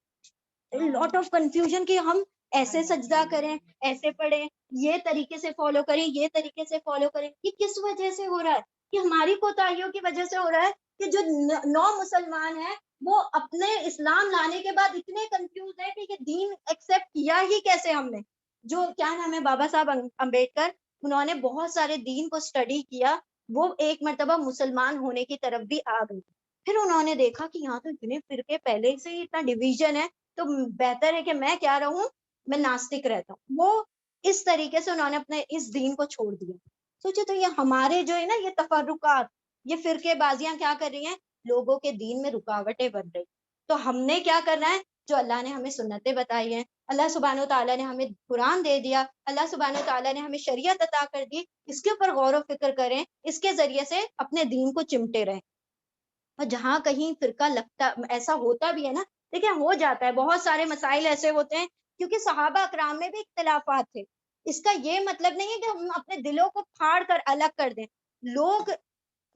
لاٹ آف کنفیوژن کہ ہم ایسے سجدہ کریں, ایسے پڑھیں, یہ طریقے سے فالو کریں, یہ طریقے سے فالو کریں. یہ کس وجہ سے ہو رہا ہے؟ کہ ہماری کوتاہیوں کی وجہ سے ہو رہا ہے کہ جو نو مسلمان ہیں وہ اپنے اسلام لانے کے بعد اتنے کنفیوز ہیں کہ یہ دین ایکسیپٹ کیا ہی کیسے ہم نے. جو کیا نام ہے, بابا صاحب امبیڈکر, انہوں نے بہت سارے دین کو اسٹڈی کیا, وہ ایک مرتبہ مسلمان ہونے کی طرف بھی آ گئی. پھر انہوں نے دیکھا کہ یہاں تو اتنے فرقے پہلے سے ہی اتنا ڈویژن ہے, تو بہتر ہے کہ میں کیا رہوں, میں ناستک رہتا ہوں. وہ اس طریقے سے انہوں نے اپنے اس دین کو چھوڑ دیا. سوچے تو یہ ہمارے جو ہے نا یہ تفرقات, یہ فرقے بازیاں کیا کر رہی ہیں, لوگوں کے دین میں رکاوٹیں بن رہی. تو ہم نے کیا کرنا ہے, جو اللہ نے ہمیں سنتیں بتائی ہیں, اللہ سبحانہ و تعالیٰ نے ہمیں قرآن دے دیا, اللہ سبحانہ و تعالیٰ نے ہمیں شریعت عطا کر دی, اس کے اوپر غور و فکر کریں, اس کے ذریعے سے اپنے دین کو چمٹے رہیں. اور جہاں کہیں فرقہ لگتا ایسا ہوتا بھی ہے نا, دیکھیں ہو جاتا ہے, بہت سارے مسائل ایسے ہوتے ہیں کیونکہ صحابہ اکرام میں بھی اختلافات تھے. اس کا یہ مطلب نہیں ہے کہ ہم اپنے دلوں کو پھاڑ کر الگ کر دیں. لوگ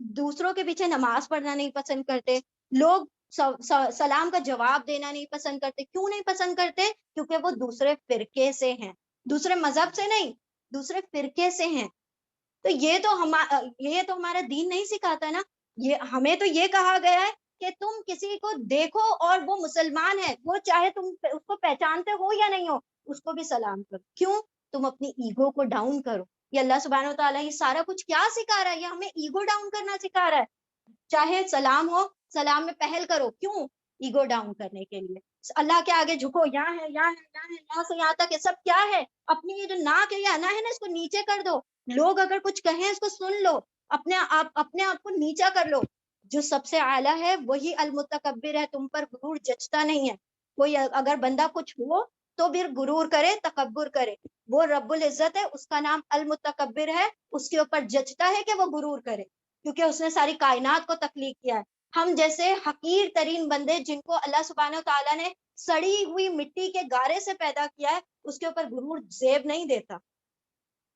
دوسروں کے پیچھے نماز پڑھنا نہیں پسند کرتے، لوگ سلام کا جواب دینا نہیں پسند کرتے. کیوں نہیں پسند کرتے؟ کیونکہ وہ دوسرے فرقے سے ہیں، دوسرے مذہب سے نہیں، دوسرے فرقے سے ہیں. تو یہ تو ہمارا دین نہیں سکھاتا نا. ہمیں تو یہ کہا گیا ہے کہ تم کسی کو دیکھو اور وہ مسلمان ہے، وہ چاہے تم اس کو پہچانتے ہو یا نہیں ہو، اس کو بھی سلام کرو. کیوں؟ تم اپنی ایگو کو ڈاؤن کرو. یہ اللہ سبحانہ و تعالیٰ یہ سارا کچھ کیا سکھا رہا ہے؟ یہ ہمیں ایگو ڈاؤن کرنا سکھا رہا ہے. چاہے سلام ہو، سلام میں پہل کرو. کیوں؟ ایگو ڈاؤن کرنے کے لیے. اللہ کے آگے جھکو، یہاں ہے، یہاں ہے، یہاں ہے، یہاں سے یہاں تک یہ سب کیا ہے؟ اپنی یہ جو ناک ہے، یہ انا ہے نا، اس کو نیچے کر دو. لوگ اگر کچھ کہیں اس کو سن لو، اپنے آپ کو نیچا کر لو. جو سب سے اعلیٰ ہے وہی المتکبر ہے، تم پر غرور جچتا نہیں ہے. کوئی اگر بندہ کچھ ہو تو پھر غرور کرے، تکبر کرے. وہ رب العزت ہے، اس کا نام المتکبر ہے. اس کے اوپر جچتا ہے کہ وہ غرور کرے، کیونکہ اس نے ساری کائنات کو تخلیق کیا ہے. ہم جیسے حقیر ترین بندے جن کو اللہ سبحانہ و تعالیٰ نے سڑی ہوئی مٹی کے گارے سے پیدا کیا ہے، اس کے اوپر غرور زیب نہیں دیتا.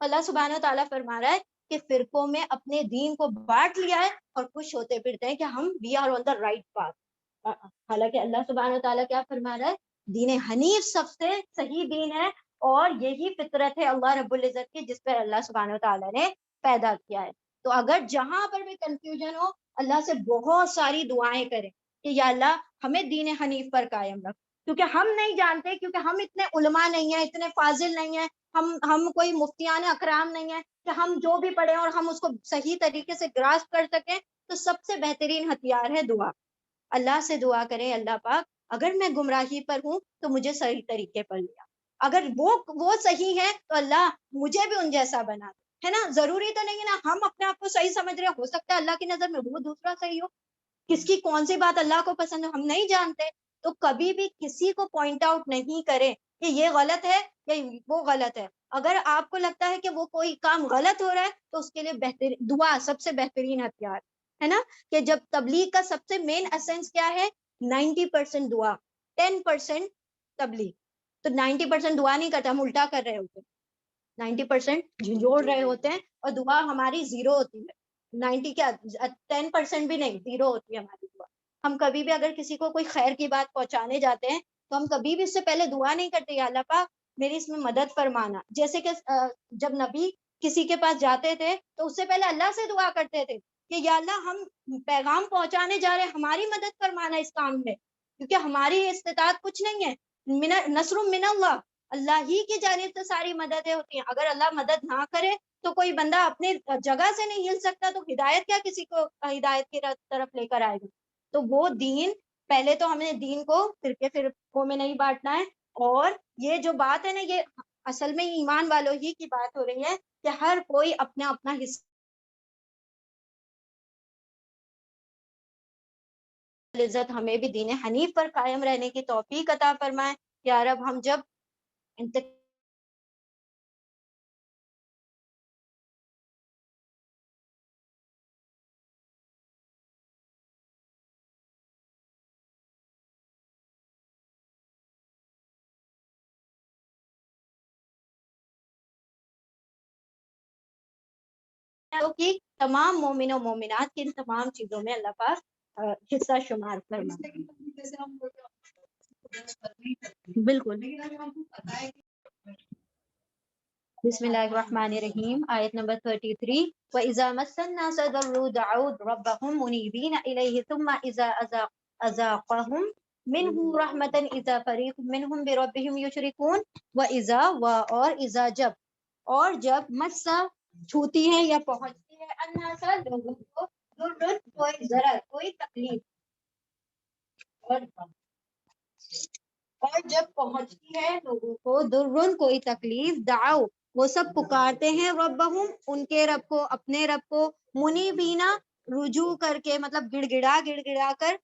اللہ سبحانہ و تعالیٰ فرما رہا ہے کہ فرقوں میں اپنے دین کو بانٹ لیا ہے اور خوش ہوتے پھرتے ہیں کہ ہم we are on the right path. حالانکہ اللہ سبحانہ و تعالیٰ کیا فرما رہا ہے؟ دین حنیف سب سے صحیح دین ہے، اور یہی فطرت ہے اللہ رب العزت کی جس پر اللہ سبحانہ و تعالیٰ نے پیدا کیا ہے. تو اگر جہاں پر بھی کنفیوژن ہو، اللہ سے بہت ساری دعائیں کریں کہ یا اللہ ہمیں دین حنیف پر قائم رکھ. کیونکہ ہم نہیں جانتے، کیونکہ ہم اتنے علماء نہیں ہیں، اتنے فاضل نہیں ہیں، ہم کوئی مفتیان اکرام نہیں ہیں کہ ہم جو بھی پڑھیں اور ہم اس کو صحیح طریقے سے گراسپ کر سکیں. تو سب سے بہترین ہتھیار ہے دعا. اللہ سے دعا کریں، اللہ پاک اگر میں گمراہی پر ہوں تو مجھے صحیح طریقے پر لیا. اگر وہ صحیح ہے تو اللہ مجھے بھی ان جیسا بنا دے. ہے نا؟ ضروری تو نہیں ہے نا ہم اپنے آپ کو صحیح سمجھ رہے ہیں، ہو سکتا ہے اللہ کی نظر میں وہ دوسرا صحیح ہو. کس کی کون سی بات اللہ کو پسند ہو ہم نہیں جانتے. تو کبھی بھی کسی کو پوائنٹ آؤٹ نہیں کرے کہ یہ غلط ہے یا وہ غلط ہے. اگر آپ کو لگتا ہے کہ وہ کوئی کام غلط ہو رہا ہے تو اس کے لیے بہترین دعا سب سے بہترین ہتھیار ہے نا. کہ جب تبلیغ کا سب سے مین ایسنس کیا ہے؟ 90% دعا، 10% تبلیغ. تو 90% دعا نہیں کرتے، ہم الٹا کر رہے ہوتے ہیں. 90% جھنجھوڑ رہے ہوتے ہیں اور دعا ہماری زیرو ہوتی ہے. 90 کیا 10% بھی نہیں، زیرو ہوتی ہے ہماری دعا. ہم کبھی بھی اگر کسی کو کوئی خیر کی بات پہنچانے جاتے ہیں تو ہم کبھی بھی اس سے پہلے دعا نہیں کرتے یا اللہ پاک میری اس میں مدد فرمانا. جیسے کہ جب نبی کسی کے پاس جاتے تھے تو اس سے پہلے اللہ سے دعا کرتے تھے کہ یا اللہ ہم پیغام پہنچانے جا رہے ہیں، ہماری مدد فرمانا اس کام میں، کیونکہ ہماری استطاعت کچھ نہیں ہے. نصر من اللہ، اللہ ہی کی جانب سے ساری مددیں ہوتی ہیں. اگر اللہ مدد نہ کرے تو کوئی بندہ اپنے جگہ سے نہیں ہل سکتا، تو ہدایت کیا کسی کو ہدایت کی طرف لے کر آئے گا. تو وہ دین، پہلے تو ہمیں دین کو فرقوں میں نہیں بانٹنا ہے. اور یہ جو بات ہے نا، یہ اصل میں ایمان والوں ہی کی بات ہو رہی ہے کہ ہر کوئی اپنا اپنا حصہ. عزت ہمیں بھی دین حنیف پر قائم رہنے کی توفیق عطا فرمائے. یا رب ہم جب کی تمام مومن و مومنات کی تمام چیزوں میں اللہ پاک حصہ شمار فرمائے. بالکل. بسم اللہ الرحمن الرحیم، آیت نمبر 33. وَإِذَا مَسَّ النَّاسَ ضَرٌّ دَعَوْا رَبَّهُمْ مُنِيبِينَ إِلَيْهِ ثُمَّ إِذَا أَذَاقَهُم مِّنْهُ رَحْمَةً إِذَا فَرِيقٌ مِّنْهُم بِرَبِّهِمْ يُشْرِكُونَ. وَإِذَا اور جب مسا چھوتی ہے یا پہنچتی ہے الناسا لوگوں کو ضرر، کوئی ضرر، کوئی تکلیف، اور جب پہنچتی ہے لوگوں کو ضرر، کوئی تکلیف، دعاؤ، وہ سب پکارتے ہیں ربہم، ان کے رب کو، اپنے رب کو، منیبینا، رجوع کر کے، مطلب گڑ گڑا کر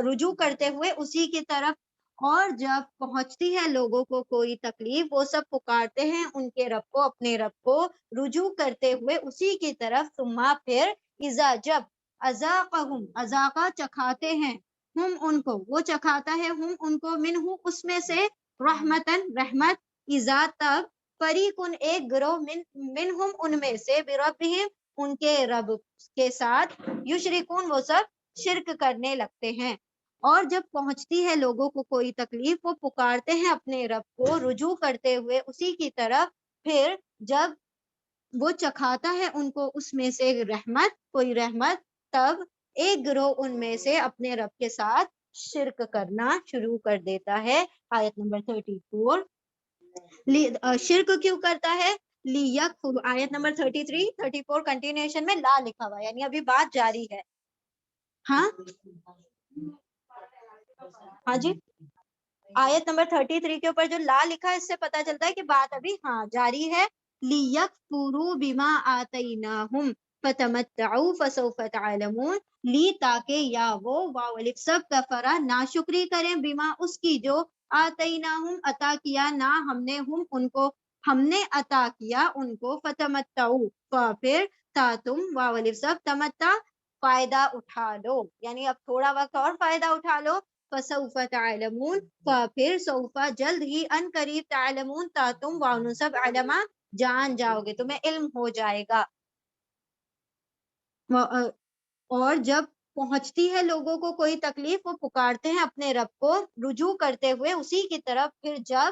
رجوع کرتے ہوئے اسی کی طرف. اور جب پہنچتی ہے لوگوں کو کوئی تکلیف، وہ سب پکارتے ہیں ان کے رب کو، اپنے رب کو، رجوع کرتے ہوئے اسی کی طرف. ثم پھر، اذا جب، اذاقہم، اذاقہ چکھاتے ہیں، ہم ان کو، وہ چکھاتا ہے ہم ان کو، منہ اس میں سے، رحمتن رحمت، اذا تب، فریقن ایک گروہ، منہم ان میں سے، بربہم ان کے رب کے ساتھ یشرکون وہ سب شرک کرنے لگتے ہیں. اور جب پہنچتی ہے لوگوں کو کوئی تکلیف وہ پکارتے ہیں اپنے رب کو رجوع کرتے ہوئے اسی کی طرف. پھر جب وہ چکھاتا ہے ان کو اس میں سے کوئی رحمت تب ایک گروہ ان میں سے اپنے رب کے ساتھ شرک کرنا شروع کر دیتا ہے. آیت نمبر 34 شرک کیوں کرتا ہے؟ آیت نمبر 34 کنٹینیوشن میں لا لکھا ہوا یعنی ابھی بات جاری ہے. ہاں جی آیت نمبر 33 کے اوپر جو لا لکھا ہے اس سے پتا چلتا ہے کہ بات ابھی جاری ہے. لِيَكْفُرُوا بِمَا آتَيْنَاهُمْ فَتَمَتَّعُوا فَسَوْفَ تَعْلَمُونَ تاکہ یا وہ واو الف سب کفرا ناشکری کریں بما اس کی جو آتیناہم عطا کیا نا ہم نے ہم نے عطا کیا ان کو فتمتعوا پھر تا تم واو الف سب تمتع فائدہ اٹھا لو یعنی اب تھوڑا وقت اور فائدہ اٹھا لو. فسوف تعلمون پھر سوف جلد ہی ان قریب تعلمون تا تم واو سب علما جان جاؤ گے تمہیں علم ہو جائے گا. اور جب پہنچتی ہے لوگوں کو کوئی تکلیف وہ پکارتے ہیں اپنے رب کو رجوع کرتے ہوئے اسی کی طرف. پھر جب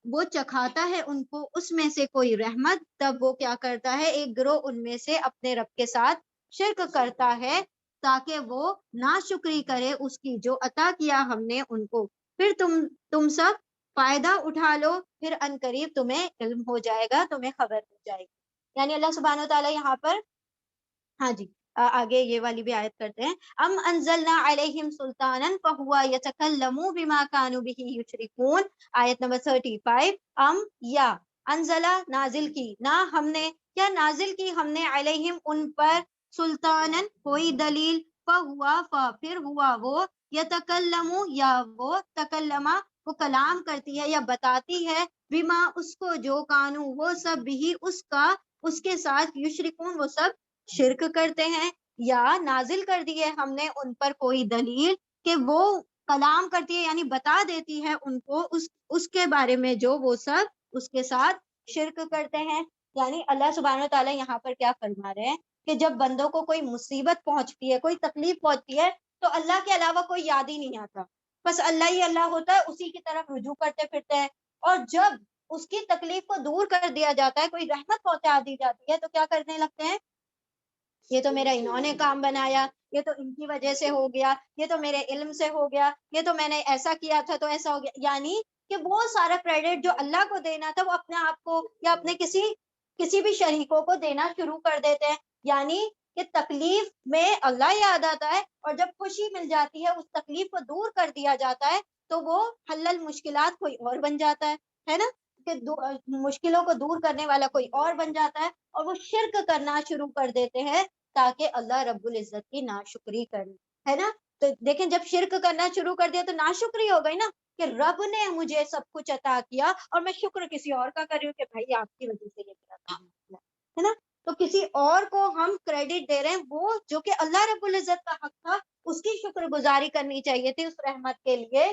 وہ چکھاتا ہے ان کو اس میں سے کوئی رحمت تب وہ کیا کرتا ہے ایک گروہ ان میں سے اپنے رب کے ساتھ شرک کرتا ہے تاکہ وہ ناشکری کرے اس کی جو عطا کیا ہم نے ان کو. پھر تم سب فائدہ اٹھا لو پھر ان قریب تمہیں علم ہو جائے گا تمہیں خبر ہو جائے گی. یعنی اللہ سبحانہ وتعالی یہاں پر جی آگے یہ والی بھی آیت کرتے ہیں. ام انزلنا علیہم سلطانا فہو یتکلم بما کانوا بہ یشرکون. آیت نمبر 35 یا انزلہ نازل کی نہ ہم نے کیا نازل کی ہم نے علیہم ان پر سلطانا کوئی دلیل پھر ہوا وہ یتکلم یا وہ تکلمہ وہ کلام کرتی ہے یا بتاتی ہے بما اس کو جو کانو وہ سب بھی اس کے ساتھ یشرکون وہ سب شرک کرتے ہیں. یا نازل کر دی ہے ہم نے ان پر کوئی دلیل کہ وہ کلام کرتی ہے یعنی بتا دیتی ہے ان کو اس کے بارے میں جو وہ سب اس کے ساتھ شرک کرتے ہیں. یعنی اللہ سبحانہ وتعالی یہاں پر کیا فرما رہے ہیں کہ جب بندوں کو کوئی مصیبت پہنچتی ہے کوئی تکلیف پہنچتی ہے تو اللہ کے علاوہ کوئی یاد ہی نہیں آتا بس اللہ ہی اللہ ہوتا ہے اسی کی طرف رجوع کرتے پھرتے ہیں. اور جب اس کی تکلیف کو دور کر دیا جاتا ہے کوئی رحمت پہنچا دی جاتی ہے تو کیا کرنے لگتے ہیں یہ تو میرا انہوں نے کام بنایا یہ تو ان کی وجہ سے ہو گیا یہ تو میرے علم سے ہو گیا یہ تو میں نے ایسا کیا تھا تو ایسا ہو گیا. یعنی کہ وہ سارا کریڈٹ جو اللہ کو دینا تھا وہ اپنے آپ کو یا اپنے کسی بھی شریکوں کو دینا شروع کر دیتے ہیں. یعنی کہ تکلیف میں اللہ یاد آتا ہے اور جب خوشی مل جاتی ہے اس تکلیف کو دور کر دیا جاتا ہے تو وہ حل المشکلات کوئی اور بن جاتا ہے نا کہ مشکلوں کو دور کرنے والا کوئی اور بن جاتا ہے اور وہ شرک کرنا شروع کر دیتے ہیں تاکہ اللہ رب العزت کی ناشکری کرے ہے نا. تو دیکھیں جب شرک کرنا شروع کر دیا تو ناشکری ہو گئی نا کہ رب نے مجھے سب کچھ عطا کیا اور میں شکر کسی اور کا کر رہی ہوں کہ بھائی آپ کی وجہ سے یہ میرا کام ہوا ہے نا. تو کسی اور کو ہم کریڈٹ دے رہے ہیں وہ جو کہ اللہ رب العزت کا حق تھا اس کی شکر گزاری کرنی چاہیے تھی اس رحمت کے لیے.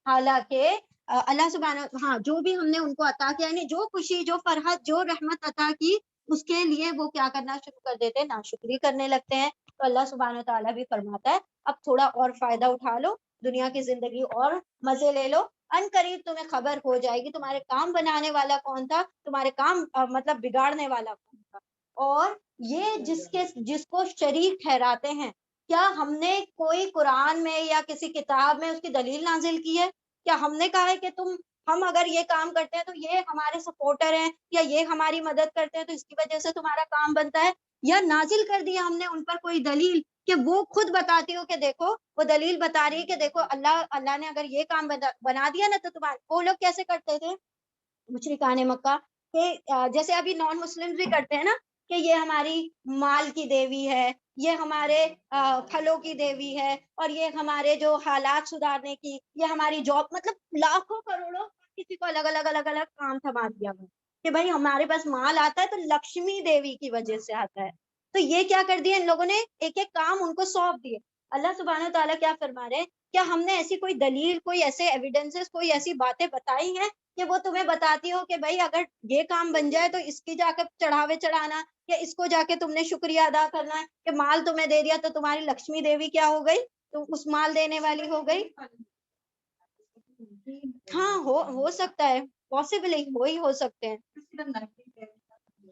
حالانکہ اللہ سبحانہ جو بھی ہم نے ان کو عطا کیا یعنی جو خوشی جو فرحت جو رحمت عطا کی اس کے لیے وہ کیا کرنا شروع کر دیتے ہیں ناشکری کرنے لگتے ہیں. تو اللہ سبحانہ تعالیٰ بھی فرماتا ہے اب تھوڑا اور فائدہ اٹھا لو دنیا کی زندگی اور مزے لے لو ان قریب تمہیں خبر ہو جائے گی تمہارے کام بنانے والا کون تھا تمہارے کام مطلب بگاڑنے والا کون تھا. اور یہ جس کو شریک ٹھہراتے ہیں کیا ہم نے کوئی قرآن میں یا کسی کتاب میں اس کی دلیل نازل کی ہے؟ کیا ہم نے کہا ہے کہ ہم اگر یہ کام کرتے ہیں تو یہ ہمارے سپورٹر ہیں یا یہ ہماری مدد کرتے ہیں تو اس کی وجہ سے تمہارا کام بنتا ہے؟ یا نازل کر دیا ہم نے ان پر کوئی دلیل کہ وہ خود بتاتی ہو کہ دیکھو وہ دلیل بتا رہی ہے کہ دیکھو اللہ نے اگر یہ کام بنا دیا نا تو تمہارے وہ لوگ کیسے کرتے تھے مشرکان مکہ کہ جیسے ابھی نان مسلم بھی کرتے ہیں نا کہ یہ ہماری مال کی دیوی ہے یہ ہمارے پھلوں کی دیوی ہے اور یہ ہمارے جو حالات سدھارنے کی یہ ہماری جاب مطلب لاکھوں کروڑوں کسی کو الگ الگ کام تھما دیا ہوا کہ بھائی ہمارے پاس مال آتا ہے تو لکشمی دیوی کی وجہ سے آتا ہے. تو یہ کیا کر دیا ان لوگوں نے ایک ایک کام ان کو سونپ دیے. اللہ سبحانہ تعالیٰ کیا فرما رہے ہیں کیا ہم نے ایسی کوئی دلیل کوئی ایسے ایویڈنسز کوئی ایسی باتیں بتائی ہیں کہ وہ تمہیں بتاتی ہو کہ بھائی اگر یہ کام بن جائے تو اس کی جا کے چڑھاوے چڑھانا، یا اس کو جا کے تم نے شکریہ ادا کرنا ہے کہ مال تمہیں دے دیا تو تمہاری لکشمی دیوی کیا ہو گئی، تو اس مال دینے والی ہو گئی. ہاں ہو سکتا ہے، پاسبل ہو سکتے ہیں.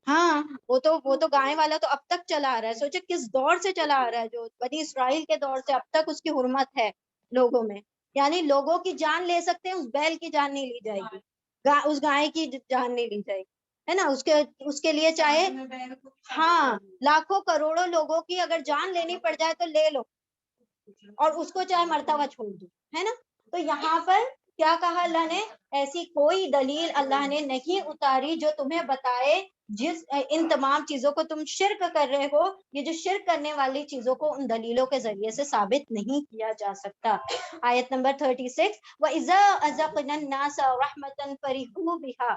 ہاں وہ تو گائے والا تو اب تک چلا آ رہا ہے. سوچے کس دور سے چلا آ رہا ہے، جو بنی اسرائیل کے دور سے اب تک اس کی حرمت ہے لوگوں میں. یعنی لوگوں کی جان لے سکتے ہیں، اس بیل کی جان نہیں لی جائے گی، اس گائے کی جان نہیں لی جائے گی، ہے نا. اس کے لیے چاہے ہاں لاکھوں کروڑوں لوگوں کی اگر جان لینی پڑ جائے تو لے لو، اور اس کو چاہے مرتبہ چھوڑ دو، ہے نا. تو یہاں پر کیا کہا اللہ نے، ایسی کوئی دلیل اللہ نے نہیں اتاری جو تمہیں بتائے جس ان تمام چیزوں کو تم شرک کر رہے ہو، یہ جو شرک کرنے والی چیزوں کو ان دلیلوں کے ذریعے سے ثابت نہیں کیا جا سکتا. آیت نمبر 36 وَإِذَا أَذَقْنَا النَّاسَ رَحْمَةً فَرِحُوا بِهَا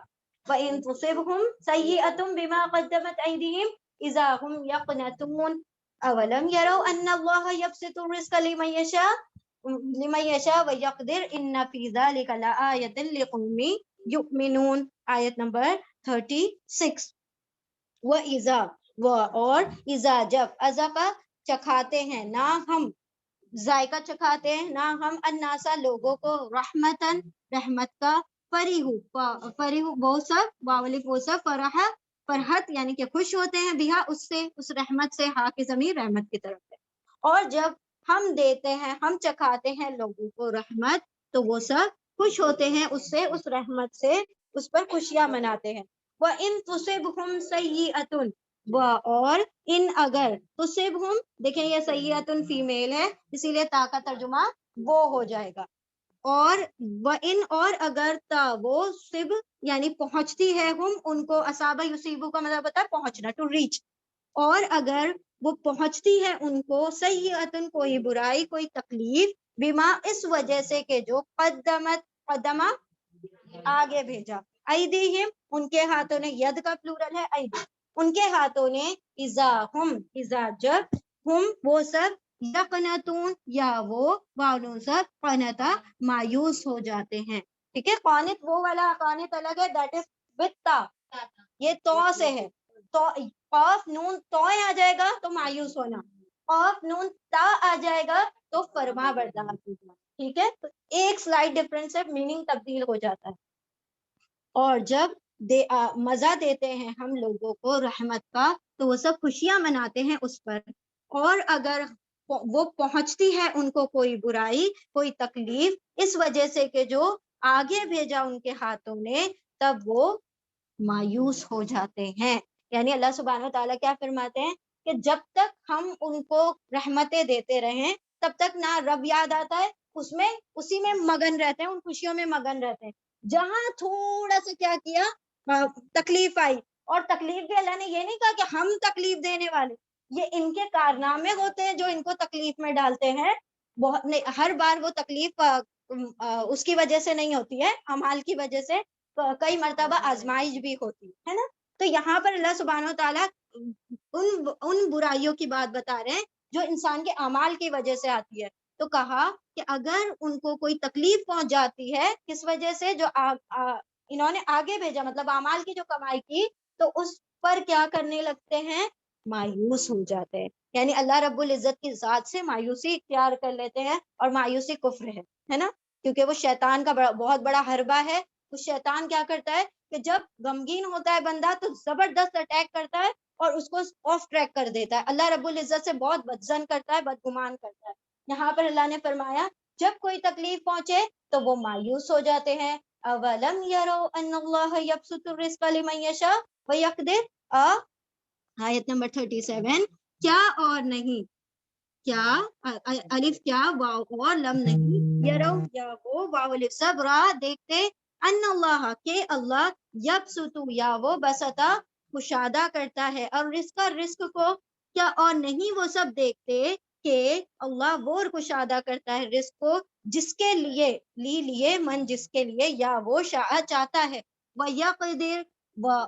وَإِن تُصِبْهُمْ سَيِّئَةٌ بِمَا قَدَّمَتْ أَيْدِيهِمْ إِذَا هُمْ يَقْنَطُونَ أَوَلَمْ يَرَوْا أَنَّ اللَّهَ يَبْسُطُ الرِّزْقَ لِمَن يَشَاءُ وَيَقْدِرُ إِنَّ فِي ذَلِكَ لَآيَةً لِقَوْمٍ يُؤْمِنُونَ. آیت نمبر 36. وَإِذَا اور اذا جب ازقا چکھاتے ہیں نہ ہم، ذائقہ چکھاتے ہیں نہ ہم الناسا لوگوں کو رحمتن رحمت کا، فریح وہ سب واولک وہ سب فرحت یعنی کہ خوش ہوتے ہیں بہا اس سے، اس رحمت سے، ہا کی ضمیر رحمت کی طرف ہے. اور جب ہم دیتے ہیں، ہم چکھاتے ہیں لوگوں کو رحمت تو وہ سب خوش ہوتے ہیں اس سے، اس رحمت سے، اس پر خوشیاں مناتے ہیں. وَإِن تُصِبْهُمْ سَيِّئَةٌ اور ان اگر تصبہم، دیکھیں یہ سیئۃ فیمیل ہے اسی لیے تا کا ترجمہ وہ ہو جائے گا. اور وَإِن اور اگر تا وہ صب یعنی پہنچتی ہے ہم ان کو، اصابہ یصیبو کا مطلب ہوتا ہے پہنچنا، ٹو ریچ. اور اگر وہ پہنچتی ہے ان کو سیئۃ کوئی برائی، کوئی تکلیف، بما اس وجہ سے کہ جو قدمہ آگے بھیجا، ایدیہم ان کے ہاتھوں نے، ید کا پلورل ہے ایدی، ان کے ہاتھوں نے، اذا جب ہم وہ سب یقنتون یا وہ والوں سب قنتا مایوس ہو جاتے ہیں. ٹھیک ہے، قانت وہ والا قانت الگ ہے، دیٹ از وتھ تا، یہ تو سے ہے. تو قاف نون تو آ جائے گا تو مایوس ہونا، قاف نون تا آ جائے گا تو فرما بردار ہونا. ٹھیک ہے، تو ایک سلائٹ ڈفرنس ہے، میننگ تبدیل ہو جاتا ہے. اور جب مزہ دیتے ہیں ہم لوگوں کو رحمت کا تو وہ سب خوشیاں مناتے ہیں اس پر. اور اگر وہ پہنچتی ہے ان کو کوئی برائی، کوئی تکلیف، اس وجہ سے کہ جو آگے بھیجا ان کے ہاتھوں نے، تب وہ مایوس ہو جاتے ہیں. یعنی اللہ سبحانہ وتعالیٰ کیا فرماتے ہیں کہ جب تک ہم ان کو رحمتیں دیتے رہیں تب تک نہ رب یاد آتا ہے، اسی میں مگن رہتے ہیں، ان خوشیوں میں مگن رہتے ہیں. جہاں تھوڑا سا کیا کیا، تکلیف آئی، اور تکلیف بھی اللہ نے یہ نہیں کہا کہ ہم تکلیف دینے والے، یہ ان کے کارنامے ہوتے ہیں جو ان کو تکلیف میں ڈالتے ہیں. ہر بار وہ تکلیف اس کی وجہ سے نہیں ہوتی ہے، اعمال کی وجہ سے کئی مرتبہ آزمائش بھی ہوتی ہے نا. تو یہاں پر اللہ سبحانہ و تعالیٰ ان برائیوں کی بات بتا رہے ہیں جو انسان کے اعمال کی وجہ سے آتی ہے. تو کہا کہ اگر ان کو کوئی تکلیف پہنچ جاتی ہے کس وجہ سے، جو انہوں نے آگے بھیجا مطلب اعمال کی جو کمائی کی، تو اس پر کیا کرنے لگتے ہیں، مایوس ہو جاتے ہیں. یعنی اللہ رب العزت کی ذات سے مایوسی اختیار کر لیتے ہیں، اور مایوسی کفر ہے نا، کیونکہ وہ شیطان کا بہت بڑا حربہ ہے. تو شیطان کیا کرتا ہے کہ جب غمگین ہوتا ہے بندہ تو زبردست اٹیک کرتا ہے اور اس کو آف ٹریک کر دیتا ہے، اللہ رب العزت سے بہت بدظن کرتا ہے، بدگمان کرتا ہے. یہاں پر اللہ نے فرمایا جب کوئی تکلیف پہنچے تو وہ مایوس ہو جاتے ہیں. اولم یروا ان اللہ یبسط الرزق لمن یشاء ویقدر. آیت نمبر 37. کیا اور نہیں، کیا الف کیا واو اور لم نہیں، یرو یا وہ واو الف سب را دیکھتے، ان اللہ کہ اللہ یبسط یا وہ بسطا کشادہ کرتا ہے، اور رزق کو، کیا اور نہیں وہ سب دیکھتے کہ اللہ وہ کشادہ کرتا ہے رزق کو جس کے لیے من جس کے لیے، یا وہ شاء چاہتا ہے، وَيَقْدِرُ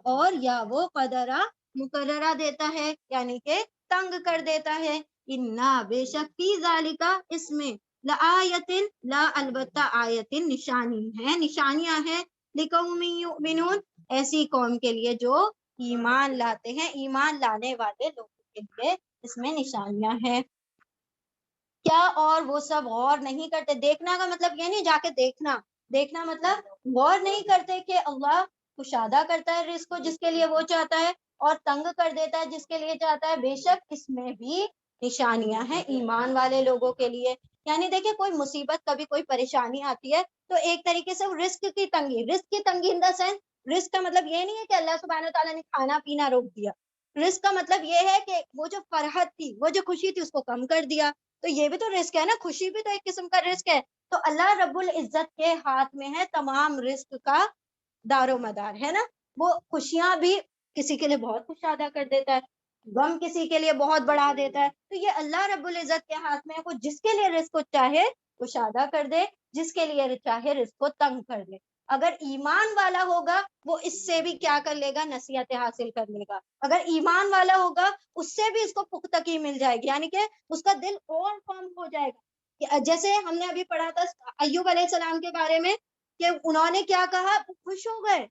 اور یا وہ قدرہ مقررہ دیتا ہے یعنی کہ تنگ کر دیتا ہے. انا بے شک فی ذالکا اس میں، لآیتن لا البتہ آیتن نشانی ہے، نشانیاں ہیں، لقوم یؤمنون، ایسی قوم کے لیے جو ایمان لاتے ہیں، ایمان لانے والے لوگوں کے لیے اس میں نشانیاں ہیں۔ کیا اور وہ سب غور نہیں کرتے؟ دیکھنا کا مطلب یہ نہیں جا کے دیکھنا، دیکھنا مطلب غور نہیں کرتے کہ اللہ کشادہ کرتا ہے رزق کو جس کے لیے وہ چاہتا ہے اور تنگ کر دیتا ہے جس کے لیے چاہتا ہے۔ بے شک اس میں بھی نشانیاں ہیں ایمان والے لوگوں کے لیے۔ یعنی دیکھیں کوئی مصیبت، کبھی کوئی پریشانی آتی ہے تو ایک طریقے سے وہ رزق کی تنگی، رزق کی تنگی ان دا سینس، رزق کا مطلب یہ نہیں ہے کہ اللہ سبحانہ تعالیٰ نے کھانا پینا روک دیا، رزق کا مطلب یہ ہے کہ وہ جو فرحت تھی، وہ جو خوشی تھی اس کو کم کر دیا، تو یہ بھی تو رزق ہے نا، خوشی بھی تو ایک قسم کا رزق ہے۔ تو اللہ رب العزت کے ہاتھ میں ہے تمام رزق کا دار و مدار، ہے نا، وہ خوشیاں بھی کسی کے لیے بہت کشادہ کر دیتا ہے، غم کسی کے لیے بہت بڑھا دیتا ہے، تو یہ اللہ رب العزت کے ہاتھ میں ہے، وہ جس کے لیے رزق کو چاہے کشادہ کر دے، جس کے لیے چاہے رزق کو تنگ کر دے۔ اگر ایمان والا ہوگا وہ اس سے بھی کیا کر لے گا، نصیحت حاصل کر لے گا، اگر ایمان والا ہوگا اس سے بھی اس کو پختگی مل جائے گی، یعنی کہ اس کا دل اور فارم ہو جائے گا۔ جیسے ہم نے ابھی پڑھا تھا ایوب علیہ السلام کے بارے میں کہ انہوں نے کیا کہا، خوش ہو گئے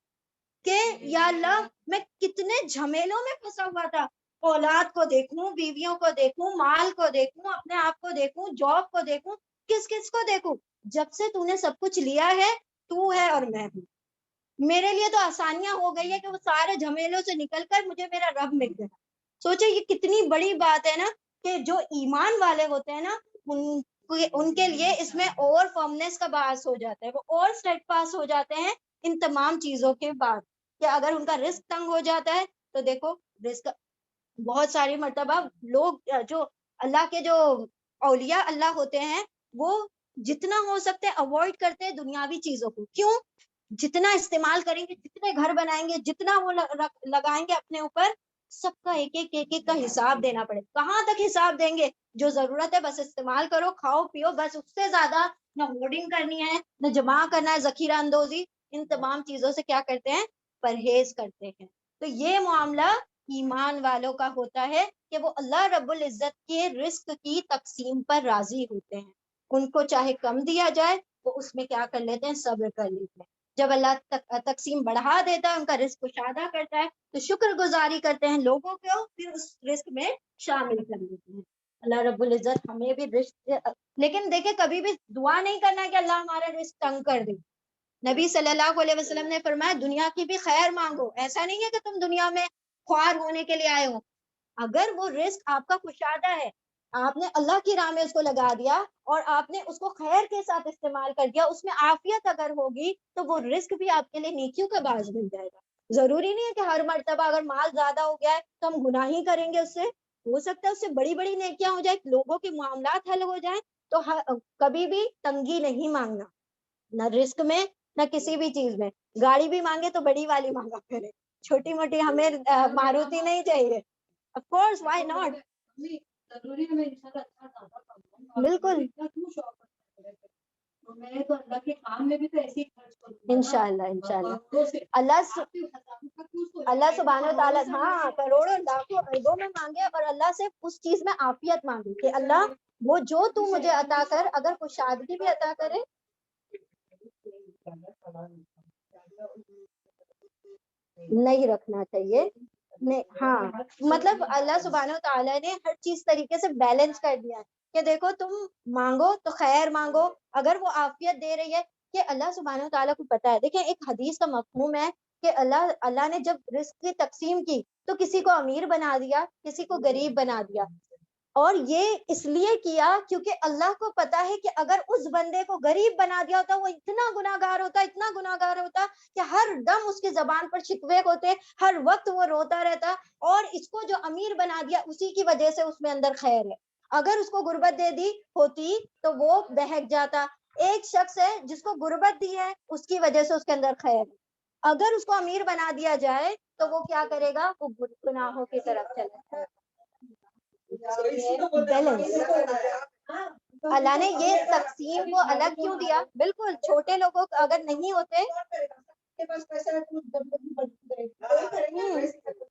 کہ یا اللہ میں کتنے جھمیلوں میں پھنسا ہوا تھا، اولاد کو دیکھوں، بیویوں کو دیکھوں، مال کو دیکھوں، اپنے آپ کو دیکھوں، جاب کو دیکھوں، کس کس کو دیکھوں، جب سے تو نے سب کچھ لیا ہے تو ہے اور میں ہوں، میرے لیے تو آسانیاں ہو گئی ہے کہ وہ سارے جھمیلوں سے نکل کر مجھے میرا رب مل گیا۔ سوچے یہ کتنی بڑی بات ہے نا کہ جو ایمان والے ہوتے ہیں نا ان کے لیے اس میں اور فارمنس کا باعث ہو جاتا ہے، وہ اور اسٹیڈ پاس ہو جاتے ہیں ان تمام چیزوں کے بعد، کہ اگر ان کا رزق تنگ ہو جاتا ہے تو دیکھو رزق بہت ساری مرتبہ لوگ جو اللہ کے جو اولیاء اللہ ہوتے ہیں وہ جتنا ہو سکتے اوائڈ کرتے ہیں دنیاوی چیزوں کو، کیوں؟ جتنا استعمال کریں گے، جتنے گھر بنائیں گے، جتنا وہ لگائیں گے اپنے اوپر، سب کا ایک ایک کا حساب دینا پڑے، کہاں تک حساب دیں گے؟ جو ضرورت ہے بس استعمال کرو، کھاؤ پیو، بس اس سے زیادہ نہ ہوڈنگ کرنی ہے، نہ جمع کرنا ہے، ذخیرہ اندوزی، ان تمام چیزوں سے کیا کرتے ہیں؟ پرہیز کرتے ہیں۔ تو یہ معاملہ ایمان والوں کا ہوتا ہے کہ وہ اللہ رب العزت کے رزق کی تقسیم پر راضی ہوتے ہیں، ان کو چاہے کم دیا جائے وہ اس میں کیا کر لیتے ہیں؟ صبر کر لیتے ہیں۔ جب اللہ تقسیم بڑھا دیتا ہے، ان کا رزق کشادہ کرتا ہے تو شکر گزاری کرتے ہیں لوگوں کو، پھر اس رزق میں شامل کر لیتے ہیں۔ اللہ رب العزت ہمیں بھی رزق، لیکن دیکھیں کبھی بھی دعا نہیں کرنا کہ اللہ ہمارا رزق تنگ کر دے۔ نبی صلی اللہ علیہ وسلم نے فرمایا دنیا کی بھی خیر مانگو، ایسا نہیں ہے کہ تم دنیا میں خوار ہونے کے لیے آئے ہو، اگر وہ رزق آپ کا کشادہ ہے، آپ نے اللہ کی راہ میں اس کو لگا دیا اور آپ نے اس کو خیر کے ساتھ استعمال کر دیا، اس میں عافیت اگر ہوگی تو وہ رزق بھی آپ کے لیے نیکیوں کا باعث بن جائے گا۔ ضروری نہیں ہے کہ ہر مرتبہ اگر مال زیادہ ہو گیا ہے تو ہم گناہ ہی کریں گے، اس سے ہو سکتا ہے اس سے بڑی بڑی نیکیاں ہو جائے، لوگوں کے معاملات حل ہو جائیں، تو کبھی بھی تنگی نہیں مانگنا، نہ رزق میں نہ کسی بھی چیز میں۔ گاڑی بھی مانگے تو بڑی والی مانگا کرے، چھوٹی موٹی ہمیں ماروتی نہیں چاہیے۔ Of course, why not؟ بالکل انشاءاللہ انشاءاللہ اللہ سبحانہ وتعالیٰ ہاں کروڑوں لاکھوں اربوں میں مانگے اور اللہ سے اس چیز میں عافیت مانگے کہ اللہ وہ جو تو مجھے عطا کر، اگر کشادگی بھی عطا کرے۔ نہیں رکھنا چاہیے، نہیں، ہاں مطلب اللہ سبحانہ وتعالیٰ نے ہر چیز طریقے سے بیلنس کر دیا ہے کہ دیکھو تم مانگو تو خیر مانگو، اگر وہ عافیت دے رہی ہے کہ اللہ سبحانہ وتعالیٰ کو پتا ہے۔ دیکھیں ایک حدیث کا مفہوم ہے کہ اللہ نے جب رزق کی تقسیم کی تو کسی کو امیر بنا دیا، کسی کو غریب بنا دیا، اور یہ اس لیے کیا کیونکہ اللہ کو پتا ہے کہ اگر اس بندے کو غریب بنا دیا ہوتا وہ اتنا گناہگار ہوتا، اتنا گناہگار ہوتا کہ ہر دم اس کی زبان پر شکوے ہوتے، ہر وقت وہ روتا رہتا، اور اس کو جو امیر بنا دیا اسی کی وجہ سے اس میں اندر خیر ہے۔ اگر اس کو غربت دے دی ہوتی تو وہ بہک جاتا۔ ایک شخص ہے جس کو غربت دی ہے اس کی وجہ سے اس کے اندر خیر ہے، اگر اس کو امیر بنا دیا جائے تو وہ کیا کرے گا؟ وہ گناہوں کی طرف چلا جائے گا۔ بیلنس اللہ نے یہ تقسیم کو الگ کیوں دیا؟ بالکل چھوٹے لوگوں اگر نہیں ہوتے،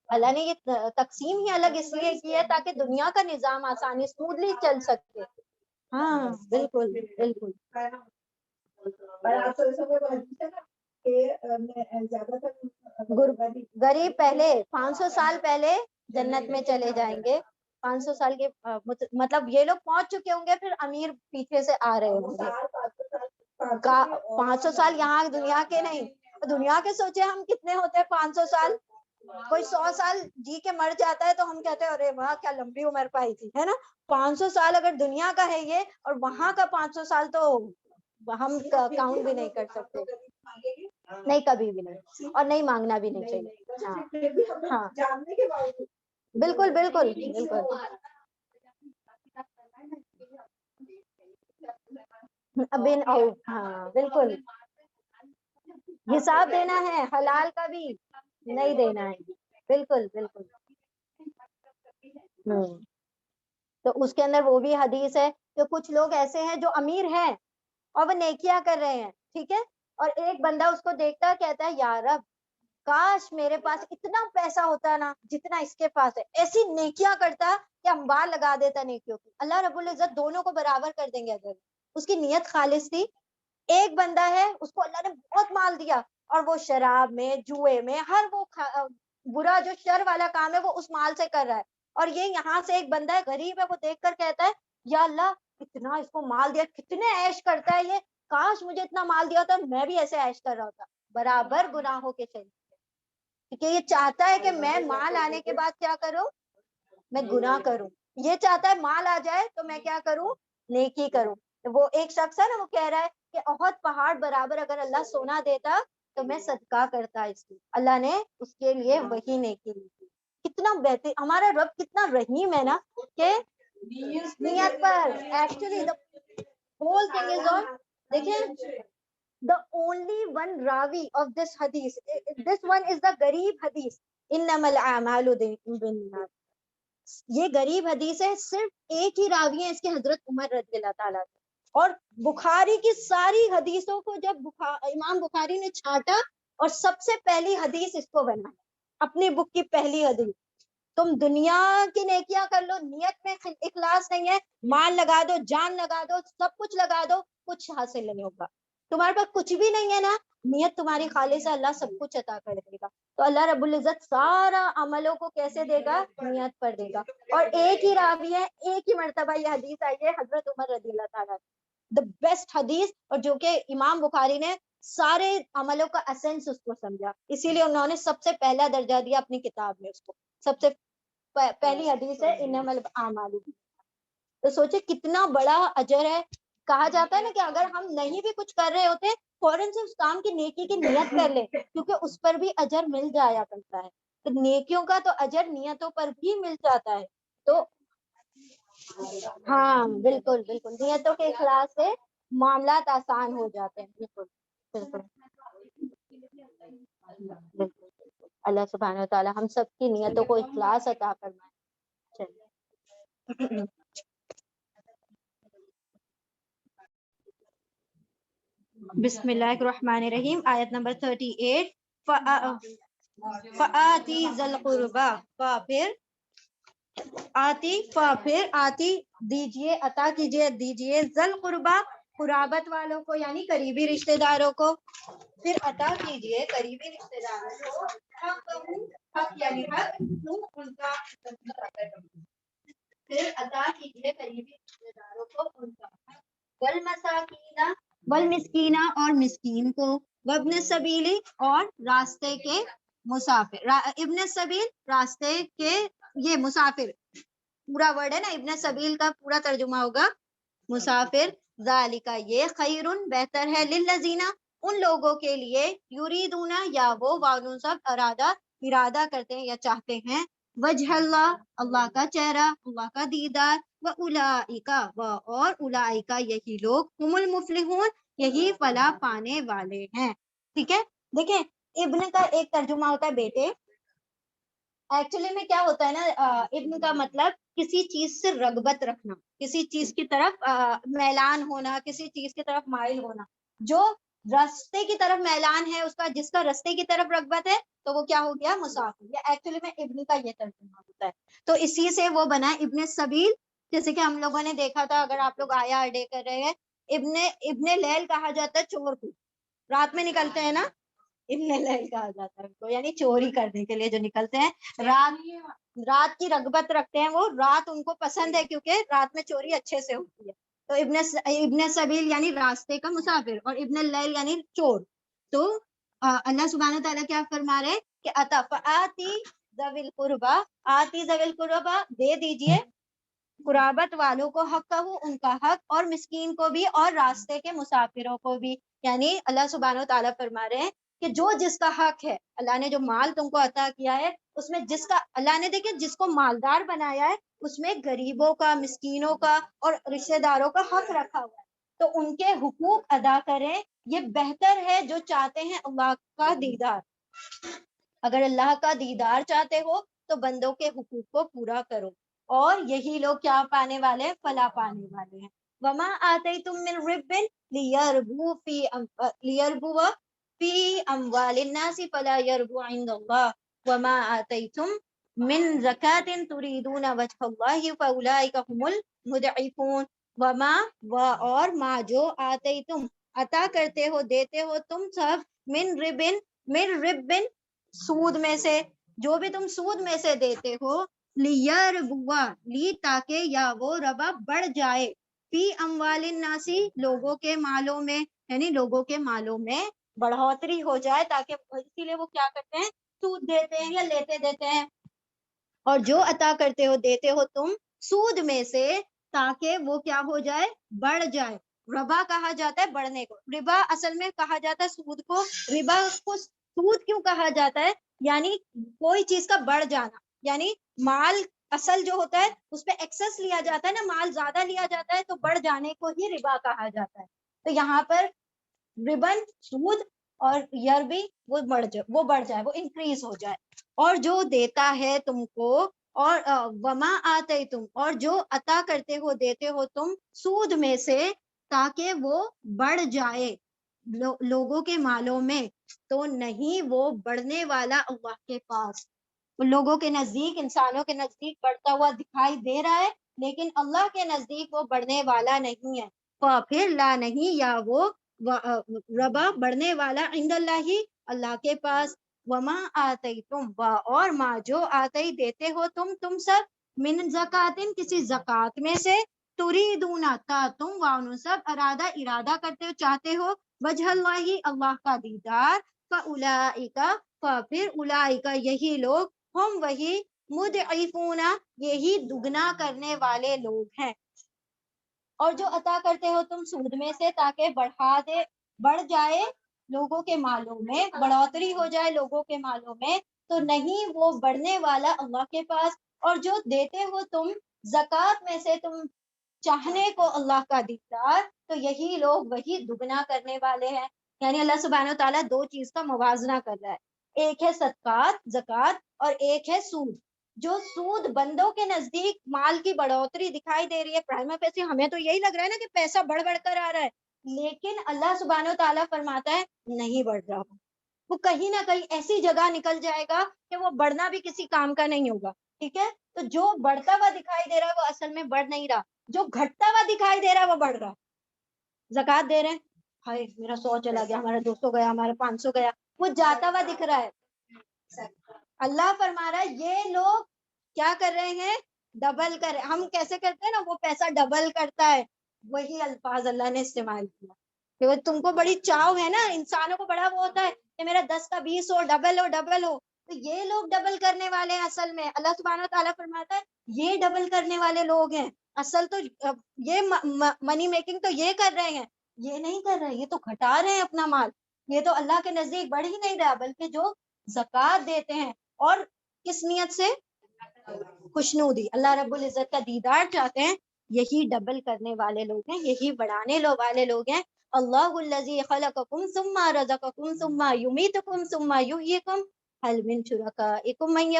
اللہ نے یہ تقسیم ہی الگ اس لیے کی ہے تاکہ دنیا کا نظام آسانی اسموتھلی چل سکے۔ ہاں بالکل بالکل غریب پہلے 500 سال پہلے جنت میں چلے جائیں گے. 500 سال کے مطلب یہ لوگ پہنچ چکے ہوں گے, پھر امیر پیچھے سے آ رہے ہوں گے. 500 سال یہاں دنیا کے نہیں, دنیا کے سوچے ہم کتنے ہوتے ہیں 500 سال. کوئی 100 سال جی کے مر جاتا ہے تو ہم کہتے ہیں ارے واہ کیا لمبی عمر پائی تھی, ہے نا. 500 سال اگر دنیا کا ہے یہ, اور وہاں کا 500 سال تو ہم کاؤنٹ بھی نہیں کر سکتے. نہیں کبھی بھی نہیں, اور نہیں مانگنا بھی نہیں چاہیے. ہاں بالکل بالکل بالکل. ہاں بالکل, حساب دینا ہے, حلال کا بھی نہیں دینا ہے. بالکل بالکل. تو اس کے اندر وہ بھی حدیث ہے کہ کچھ لوگ ایسے ہیں جو امیر ہیں اور وہ نیکیاں کر رہے ہیں, ٹھیک ہے, اور ایک بندہ اس کو دیکھتا ہے کہتا ہے یا رب کاش میرے پاس اتنا پیسہ ہوتا نا جتنا اس کے پاس ہے, ایسی نیکیاں کرتا کہ انبار لگا دیتا نیکیوں کی. اللہ رب العزت دونوں کو برابر کر دیں گے اگر اس کی نیت خالص تھی. ایک بندہ ہے اس کو اللہ نے بہت مال دیا اور وہ شراب میں, جوئے میں, ہر وہ برا جو شر والا کام ہے وہ اس مال سے کر رہا ہے. اور یہ یہاں سے ایک بندہ ہے غریب ہے, وہ دیکھ کر کہتا ہے یا اللہ اتنا اس کو مال دیا, کتنے عیش کرتا ہے یہ, کاش مجھے اتنا مال دیا ہوتا میں بھی ایسے عیش کر رہا ہوتا. برابر گناہوں کے چلے, کیونکہ یہ چاہتا ہے کہ میں مال آنے کے بعد کیا کروں, میں گناہ کروں. یہ چاہتا ہے مال آ جائے تو میں کیا کروں, نیکی کروں. وہ ایک شخص ہے نا, وہ کہہ رہا ہے کہ احد پہاڑ برابر اگر اللہ سونا دیتا تو میں صدقہ کرتا اس کی. اللہ نے اس کے لیے وہی نیکی لی تھی. کتنا بہتر ہمارا رب, کتنا رحیم ہے نا, کہ نیت پر actually whole thing is on. دیکھیں the only one rawi of this hadith, this one is the غریب حدیث, انما الاعمال بالنیات. یہ غریب حدیث ہے, صرف ایک ہی راوی ہے اس کے, حضرت عمر رضی اللہ تعالیٰ. اور بخاری کی ساری حدیثوں کو جب امام بخاری نے چھانٹا اور سب سے پہلی حدیث اس کو بنا, اپنی بک کی پہلی حدیث. تم دنیا کی نیکیاں کر لو, نیت میں اخلاص نہیں ہے, مال لگا دو, جان لگا دو, سب کچھ لگا دو, کچھ حاصل نہیں ہوگا. تمہارے پاس کچھ بھی نہیں ہے نا, نیت تمہاری خالص ہے, اللہ سب کچھ عطا کر دے گا. تو اللہ رب العزت سارا عملوں کو کیسے دے گا, نیت پر دے گا. اور ایک ہی راوی ہے, ایک ہی مرتبہ یہ حدیث آئی ہے, حضرت عمر رضی اللہ تعالیٰ, دا بیسٹ حدیث, اور جو کہ امام بخاری نے سارے عملوں کا اسینس اس کو سمجھا, اسی لیے انہوں نے سب سے پہلا درجہ دیا اپنی کتاب میں اس کو. سب سے پہلی حدیث ہے انما الاعمال. تو سوچے کتنا بڑا اجر ہے. کہا جاتا ہے نا کہ اگر ہم نہیں بھی کچھ کر رہے ہوتے, فوراً سے اس کام کی نیکی کی نیت کر لیں, کیونکہ اس پر بھی اجر مل جایا کرتا ہے. تو نیکیوں کا تو اجر نیتوں پر بھی مل جاتا ہے. تو ہاں بالکل بالکل, نیتوں کے اخلاص سے معاملات آسان ہو جاتے ہیں. بالکل بالکل بالکل. اللہ سبحانہ و تعالی ہم سب کی نیتوں کو اخلاص عطا فرمائے. چلیے بسم اللہ الرحمن الرحیم, آیت نمبر 38. فآتی ذل قربا, پھر آتی دیجیے, عطا کیجیے, دیجیے, ذل قربا قرابت والوں کو, یعنی قریبی رشتہ داروں کو. پھر عطا کیجیے قریبی رشتہ داروں کو حق یعنی حق ان کا, پھر عطا کیجیے قریبی رشتہ داروں کو ان کا حق. والمسکینہ اور مسکین کو, وابن السبیل اور راستے کے مسافر. ابن السبیل راستے کے, یہ مسافر پورا ورڈ ہے نا, ابن السبیل کا پورا ترجمہ ہوگا مسافر. ذالک یہ, خیرن بہتر ہے, للذین ان لوگوں کے لیے, یریدون یا وہ وانون سب ارادہ کرتے ہیں یا چاہتے ہیں, وجہ اللہ اللہ کا چہرہ, اللہ کا دیدار, اور اولئک یہی لوگ, هم المفلحون یہی فلاح پانے والے ہیں. ٹھیک ہے, دیکھیں ابن کا ایک ترجمہ ہوتا ہے بیٹے. ایکچولی میں کیا ہوتا ہے نا, ابن کا مطلب کسی چیز سے رغبت رکھنا, کسی چیز کی طرف میلان ہونا, کسی چیز کی طرف مائل ہونا. جو راستے کی طرف میلان ہے اس کا, جس کا راستے کی طرف رغبت ہے, تو وہ کیا ہو گیا, مسافر. یا ایکچولی میں ابن کا یہ ترجمہ ہوتا ہے. تو اسی سے وہ بنا ابن السبیل. جیسے کہ ہم لوگوں نے دیکھا تھا, اگر آپ لوگ آیا اڈے کر رہے ہیں, ابن لیل کہا جاتا ہے چور کو, رات میں نکلتے ہیں نا, ابن لیل کہا جاتا ہے ان کو، یعنی چوری کرنے کے لیے جو نکلتے ہیں، رات کی رغبت رکھتے ہیں، وہ رات ان کو پسند ہے کیونکہ رات میں چوری اچھے سے ہوتی ہے. تو ابن سبیل یعنی راستے کا مسافر، اور ابن اللیل یعنی چور. تو اللہ سبحانہ تعالیٰ کیا فرما رہے کہ آتی ذوی القربا، آتی ذوی القربا، دے دیجئے قرابت والوں کو حق کا ہو، ان کا حق، اور مسکین کو بھی، اور راستے کے مسافروں کو بھی. یعنی اللہ سبحانہ و تعالیٰ فرما رہے ہیں کہ جو جس کا حق ہے، اللہ نے جو مال تم کو عطا کیا ہے اس میں جس کا، اللہ نے دیکھیں جس کو مالدار بنایا ہے اس میں غریبوں کا، مسکینوں کا اور رشتہ داروں کا حق رکھا ہوا ہے. تو ان کے حقوق ادا کریں، یہ بہتر ہے جو چاہتے ہیں اللہ کا دیدار. اگر اللہ کا دیدار چاہتے ہو تو بندوں کے حقوق کو پورا کرو، اور یہی لوگ کیا پانے والے ہیں؟ فلاح پانے والے ہیں. وما آتیتم من رب لیربو فی اموال الناس فلا یربو عند اللہ وما آتیتم من زکات تریدون وجہ اللہ فاولئک هم المضعفون. وما اور ما جو آتیتم عطا کرتے ہو، دیتے ہو تم سب، من ربن سود میں سے، جو بھی تم سود میں سے دیتے ہو، لیربوا لی تاکہ یا وہ ربا بڑھ جائے، فی اموال الناسی لوگوں کے مالوں میں، یعنی لوگوں کے مالوں میں بڑھوتری ہو جائے، تاکہ اسی لیے وہ کیا کرتے ہیں؟ سود دیتے ہیں یا لیتے دیتے ہیں. اور جو عطا کرتے ہو، دیتے ہو تم سود میں سے، تاکہ وہ کیا ہو جائے؟ بڑھ جائے. ربا کہا جاتا ہے بڑھنے کو، ربا اصل میں کہا جاتا ہے سود کو. ربا کو سود کیوں کہا جاتا ہے؟ یعنی کوئی چیز کا بڑھ جانا، یعنی مال اصل جو ہوتا ہے اس پہ ایکسس لیا جاتا ہے نا، مال زیادہ لیا جاتا ہے تو بڑھ جانے کو ہی ربا کہا جاتا ہے. تو یہاں پر ربن سود، اور یربی وہ بڑھ جائے، وہ انکریز ہو جائے. اور جو دیتا ہے تم کو، اور وما آتے تم، اور جو عطا کرتے ہو، دیتے ہو تم سود میں سے، تاکہ وہ بڑھ جائے لوگوں کے مالوں میں، تو نہیں وہ بڑھنے والا اللہ کے پاس. لوگوں کے نزدیک، انسانوں کے نزدیک بڑھتا ہوا دکھائی دے رہا ہے، لیکن اللہ کے نزدیک وہ بڑھنے والا نہیں ہے. پھر لا نہیں، یا وہ ربا بڑھنے والا، عند اللہ اللہ کے پاس. وما آتیتم، اور ما جو آتے دیتے ہو تم سب، من زکاتن کسی زکات میں سے، تریدون تا تم وانو سب ارادہ کرتے ہو، چاہتے ہو، وجہ اللہ اللہ کا دیدار، فاولئک پھر اولئک یہی لوگ، ہم وہی، مضعفون یہی دگنا کرنے والے لوگ ہیں. اور جو عطا کرتے ہو تم سود میں سے، تاکہ بڑھ جائے لوگوں کے مالوں میں، بڑھوتری ہو جائے لوگوں کے مالوں میں، تو نہیں وہ بڑھنے والا اللہ کے پاس. اور جو دیتے ہو تم زکات میں سے، تم چاہنے کو اللہ کا دیدار، تو یہی لوگ وہی دگنا کرنے والے ہیں. یعنی اللہ سبحانہ و تعالیٰ دو چیز کا موازنہ کر رہا ہے، ایک ہے صدقات، زکات، اور ایک ہے سود. جو سود بندوں کے نزدیک مال کی بڑھوتری دکھائی دے رہی ہے، پرائما پیسے ہمیں تو یہی لگ رہا ہے نا کہ پیسہ بڑھ کر آ رہا ہے، لیکن اللہ سبحانہ و تعالیٰ فرماتا ہے نہیں بڑھ رہا، وہ کہیں نہ کہیں ایسی جگہ نکل جائے گا کہ وہ بڑھنا بھی کسی کام کا نہیں ہوگا. ٹھیک ہے، تو جو بڑھتا ہوا دکھائی دے رہا ہے وہ اصل میں بڑھ نہیں رہا، جو گھٹتا ہوا دکھائی دے رہا ہے وہ بڑھ رہا. زکات دے رہے ہیں، ہائے میرا 100 چلا گیا، ہمارا 200 گیا، ہمارا 500 گیا، وہ جاتا ہوا دکھ رہا ہے. اللہ فرما رہا ہے یہ لوگ کیا کر رہے ہیں؟ ڈبل کر. ہم کیسے کرتے ہیں نا، وہ پیسہ ڈبل کرتا ہے، وہی الفاظ اللہ نے استعمال کیا. کہ تم کو بڑی چاو ہے نا، انسانوں کو بڑا وہ ہوتا ہے کہ میرا 10 کا 20 ہو، ڈبل ہو ڈبل ہو. تو یہ لوگ ڈبل کرنے والے ہیں. اصل میں اللہ سبحانہ و تعالیٰ فرماتا ہے یہ ڈبل کرنے والے لوگ ہیں. اصل تو یہ منی میکنگ تو یہ کر رہے ہیں، یہ نہیں کر رہے، یہ تو گھٹا رہے ہیں اپنا مال. یہ تو اللہ کے نزدیک بڑھ ہی نہیں رہا، بلکہ جو زکات دیتے ہیں، اور کس نیت سے؟ خوشنودی، اللہ رب العزت کا دیدار چاہتے ہیں، یہی ڈبل کرنے والے لوگ ہیں، یہی بڑھانے والے لوگ ہیں. اللہ الذی خلقکم ثم رزقکم ثم یمیتکم ثم یحییکم هل من شرکائکم من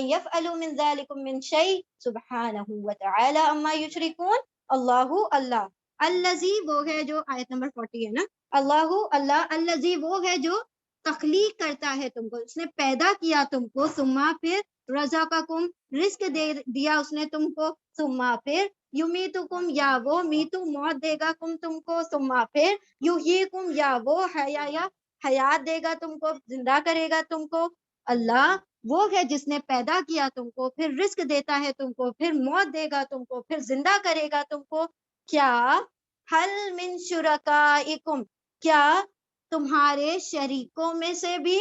یفعل من ذلکم من شیء سبحانہ وتعالی عما یشرکون. اللہ الذی وہ ہے جو، آیت نمبر 40 ہے نا، اللہ الذی وہ ہے جو تخلیق کرتا ہے تم کو، اس نے پیدا کیا تم کو، ثم پھر رزقکم رزق دے دیا اس نے تم کو، ثم پھر یمیتکم یا وہ میتو موت دے گا تم کو، ثم پھر یحییکم یا وہ حیات دے گا تم کو، زندہ کرے گا تم کو؟ اللہ وہ ہے جس نے پیدا کیا تم کو، پھر رزق دیتا ہے تم کو، پھر موت دے گا تم کو، پھر زندہ کرے گا تم کو۔ کیا حل من شرکائکم، کیا تمہارے شریکوں میں سے بھی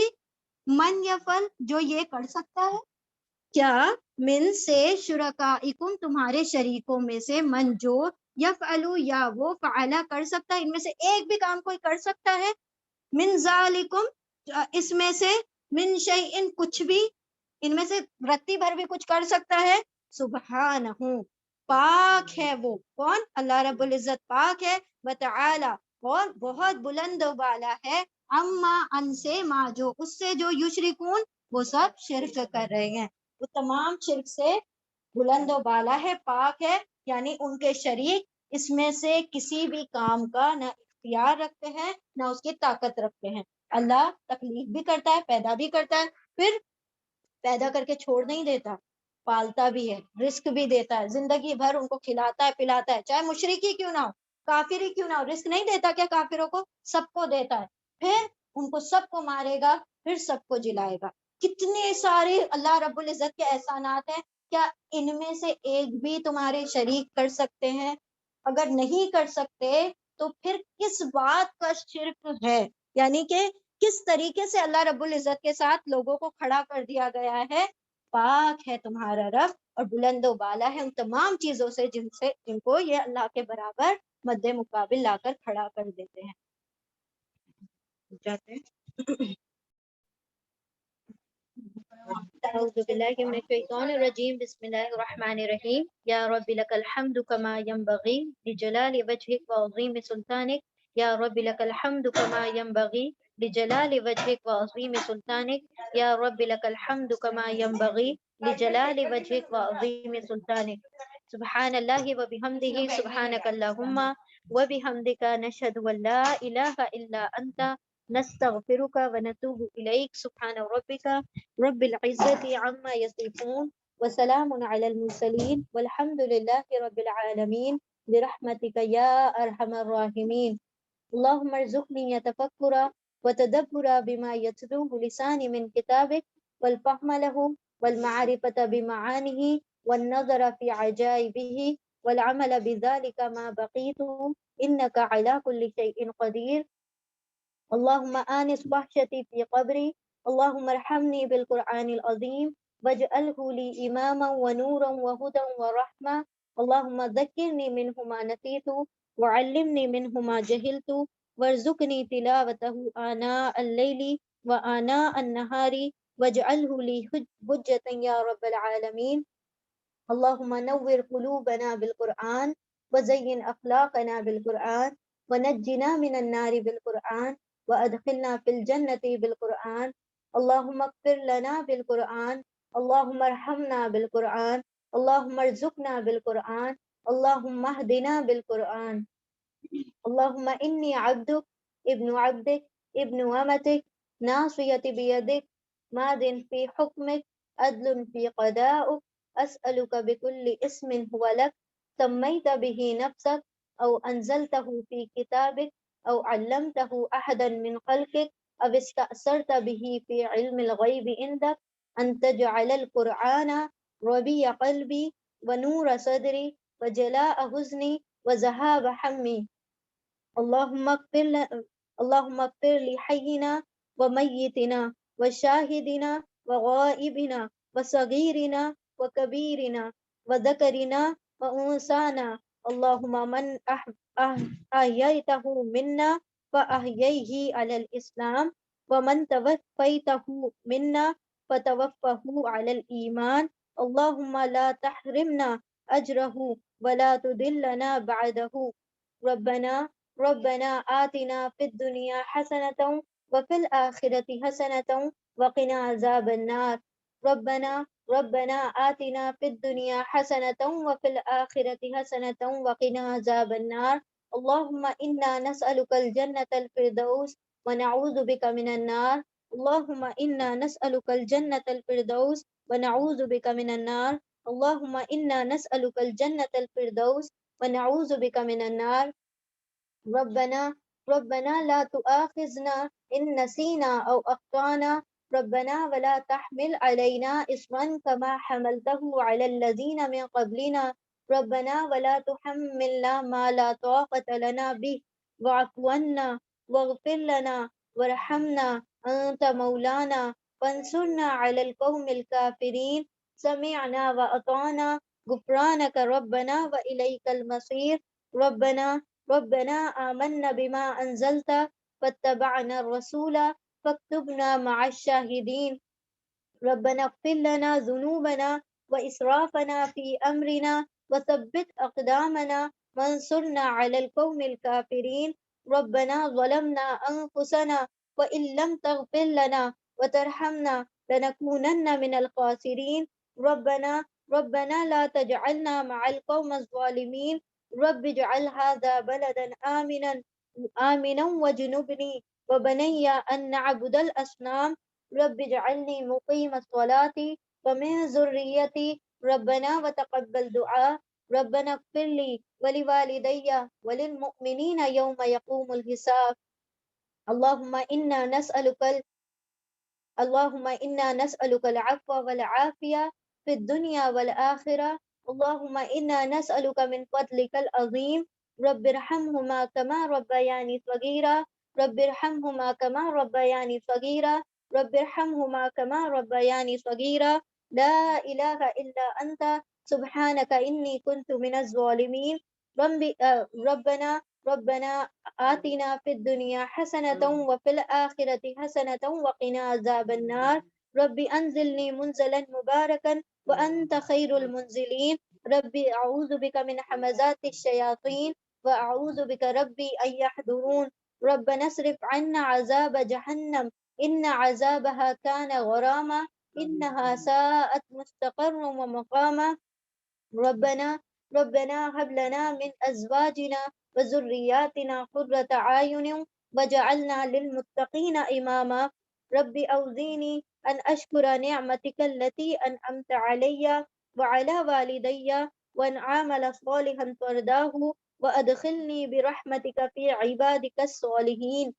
من یفعل، جو یہ کر سکتا ہے؟ کیا من سے شرکائکم، تمہارے شریکوں میں سے، من جو، یفعلو یا وہ، فعلا کر سکتا ہے، ان میں سے ایک بھی کام کوئی کر سکتا ہے؟ من ذالکم، اس میں سے، من شیئن، کچھ بھی، ان میں سے رتی بھر بھی کچھ کر سکتا ہے؟ سبحانہ، پاک ہے وہ، کون؟ اللہ رب العزت پاک ہے، وتعالی، اور بہت بلند و بالا ہے، اما، ان سے، ما، جو، اس سے، جو یشرکون، وہ سب شرک کر رہے ہیں، وہ تمام شرک سے بلند و بالا ہے، پاک ہے، یعنی ان کے شریک اس میں سے کسی بھی کام کا نہ اختیار رکھتے ہیں نہ اس کی طاقت رکھتے ہیں۔ اللہ تکلیف بھی کرتا ہے، پیدا بھی کرتا ہے، پھر پیدا کر کے چھوڑ نہیں دیتا، پالتا بھی ہے، رزق بھی دیتا ہے، زندگی بھر ان کو کھلاتا ہے پلاتا ہے، چاہے مشرک ہی کیوں نہ ہو، کافر ہی کیوں نہ ہو، رزق نہیں دیتا کیا کافروں کو؟ سب کو دیتا ہے، پھر ان کو سب کو مارے گا، پھر سب کو جلائے گا۔ کتنے سارے اللہ رب العزت کے احسانات ہیں، کیا ان میں سے ایک بھی تمہارے شریک کر سکتے ہیں؟ اگر نہیں کر سکتے تو پھر کس بات کا شرک ہے؟ یعنی کہ کس طریقے سے اللہ رب العزت کے ساتھ لوگوں کو کھڑا کر دیا گیا ہے؟ پاک ہے تمہارا رب اور بلند و بالا ہے ان تمام چیزوں سے جن کو یہ اللہ کے برابر مد مقابل لا کر کھڑا کر دیتے ہیں۔ جاتے ہیں اعوذ باللہ من الشیطان الرجیم، بسم اللہ الرحمن الرحیم۔ یا رب لک الحمد کما ینبغی لجلال وجہک وعظیم سلطانک، یا رب لک الحمد کما ینبغی لجلال وجہک وعظیم سلطانک، یا رب لک الحمد کما ینبغی لجلال وجہک وعظیم سلطانک۔ سبحان اللہ وبحمدہ، سبحانک اللہم وبحمدک، نشہد ان لا الہ الا انت، نستغفرک ونتوب الیک۔ سبحان ربک رب العزت عما یصفون وسلام علی المرسلین والحمد للہ رب العالمین برحمتک یا ارحم الراحمین۔ اللہم ارزقنی تفکر وتدبر بما یتلوہ لسانی من کتابک، والفهم له، والمعرفة بمعانه، والنظر في عجائبه، والعمل بذلك ما بقيت، إنك على كل شيء قدير۔ اللهم آنس وحشتي في قبري، اللهم ارحمني بالقرآن العظيم واجعله لي إماما ونورا وهدى ورحمة، اللهم ذكرني منه ما نسيت وعلمني منه ما جهلت، وارزقني تلاوته آناء الليل وآناء النهار، واجعله لي حجة يا رب العالمين۔ اللهم نور قلوبنا بالقرآن وزين أخلاقنا بالقرآن، ونجنا من النار بالقرآن، وأدخلنا في الجنة بالقرآن۔ اللهم اغفر لنا بالقرآن، اللهم ارحمنا بالقرآن، اللهم ارزقنا بالقرآن، اللهم اهدنا بالقرآن۔ اللهم إني عبدك ابن عبدك ابن أمتك، ناصيتي بيدك، ماض في حكمك، عدل في قضاءك، أسألك بكل اسم هو لك، سميت به نفسك أو أنزلته في كتابك أو علمته أحدا من خلقك أو استأثرت به في علم الغيب عندك، أن تجعل القرآن ربيع قلبي ونور صدري وجلاء حزني وذهاب همي۔ اللهم اغفر لحينا وميتنا وشاهدنا وغائبنا وصغيرنا وكبيرنا وذكرنا وأنثانا، اللهم من أحييته منا فأحييه على الإسلام، ومن توفيته منا فتوفه على الإيمان، اللهم لا تحرمنا أجره ولا تضلنا بعده۔ ربنا آتنا في الدنيا حسنة وفي الآخرة حسنة وقنا عذاب النار۔ ربنا آتنا في الدنيا حسنة وفي الآخرة حسنة وقنا عذاب النار۔ اللهم إنا نسألك الجنة الفردوس ونعوذ بك من النار، اللهم إنا نسألك الجنة الفردوس ونعوذ بك من النار، اللهم إنا نسألك الجنة الفردوس ونعوذ بك من النار۔ ربنا ربنا لا تؤاخذنا إن نسينا أو أخطأنا ربنا ولا تحمل علينا إصرا كما حملته على الذين من قبلنا ربنا ولا تحملنا ما لا طاقة لنا به واعف عنا واغفر لنا وارحمنا أنت مولانا فانصرنا على القوم الكافرين سمعنا وأطعنا غفرانك ربنا وإليك المصير ربنا آمنا بما أنزلت فاتبعنا الرسول فاكتبنا مع الشاهدين ربنا اغفر لنا ذنوبنا وإسرافنا في أمرنا وثبت أقدامنا وانصرنا على القوم الكافرين ربنا ظلمنا أنفسنا وإن لم تغفر لنا وترحمنا لنكونن من الخاسرين ربنا لا تجعلنا مع القوم الظالمين رب اجعل هذا بلدا آمنا وجنبني وبني أن نعبد الأصنام رب اجعلني مقيم الصلاة ومن ذريتي ربنا وتقبل دعاء ربنا اغفر لي ولوالدي وللمؤمنين يوم يقوم الحساب اللهم إنا نسألك العفو والعافية في الدنيا والآخرة اللهم إنا نسألك من فضلك العظيم رب ارحمهما كما ربياني صغيرا رب ارحمهما كما ربياني صغيرا رب ارحمهما كما ربياني صغيرا لا إله إلا أنت سبحانك إني كنت من الظالمين ربنا آتنا في الدنيا حسنة وفي الآخرة حسنة وقنا عذاب النار رب أنزلني منزلا مباركا وأنت خير المنزلين ربي أعوذ بك من حمزات الشياطين وأعوذ بك ربي أن يحضرون ربنا اصرف عنا عذاب جهنم إن عذابها كان غراما إنها ساءت مستقرا ومقاما ربنا هب لنا من أزواجنا وذرياتنا قرة أعين وجعلنا للمتقين إماما ربي أوزيني أن أشكر نعمتك التي أنعمت علي وعلى والدي وأن أعمل صالحا ترضاه وأدخلني برحمتك في عبادك الصالحين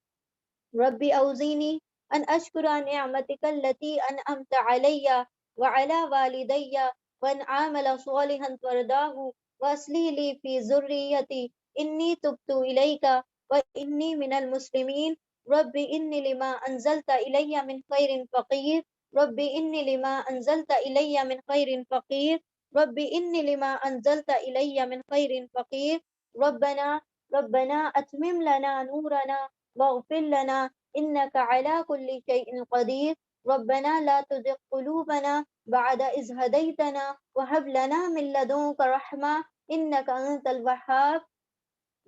ربي أوزيني أن أشكر نعمتك التي أنعمت علي وعلى والدي وأن أعمل صالحا ترضاه وأصلح لي في ذريتي إني تبت إليك وإني من المسلمين ربي إني لما أنزلت إلي من خير فقير ربي إني لما أنزلت إلي من خير فقير ربي إني لما أنزلت إلي من خير فقير ربنا أتمم لنا نورنا واغفر لنا إنك على كل شيء قدير ربنا لا تزغ قلوبنا بعد إذ هديتنا وهب لنا من لدنك رحمة إنك أنت الوهاب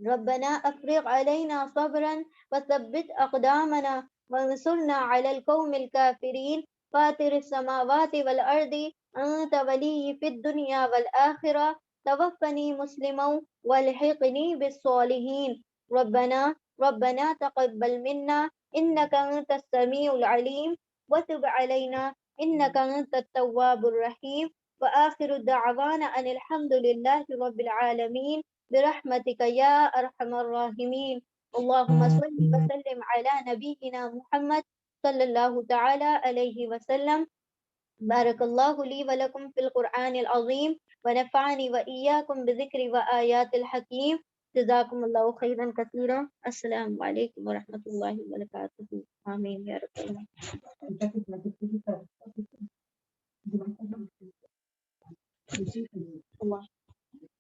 ربنا أفرغ علينا صبرا وثبت أقدامنا وانصرنا على القوم الكافرين فاطر السماوات والأرض أنت ولي في الدنيا والآخرة توفني مسلما والحقني بالصالحين ربنا تقبل منا إنك أنت السميع العليم وتب علينا إنك أنت التواب الرحيم وآخر دعوانا أن الحمد لله رب العالمين برحمتك يا أرحم الراحمين اللهم صل وسلم على نبينا محمد صلى الله تعالى عليه وسلم بارك الله لي ولكم في القرآن العظيم ونفعني وإياكم بذكر وآيات الحكيم جزاكم الله خيرا كثيرا السلام عليكم ورحمة الله وبركاته آمين يا رب العالمين الله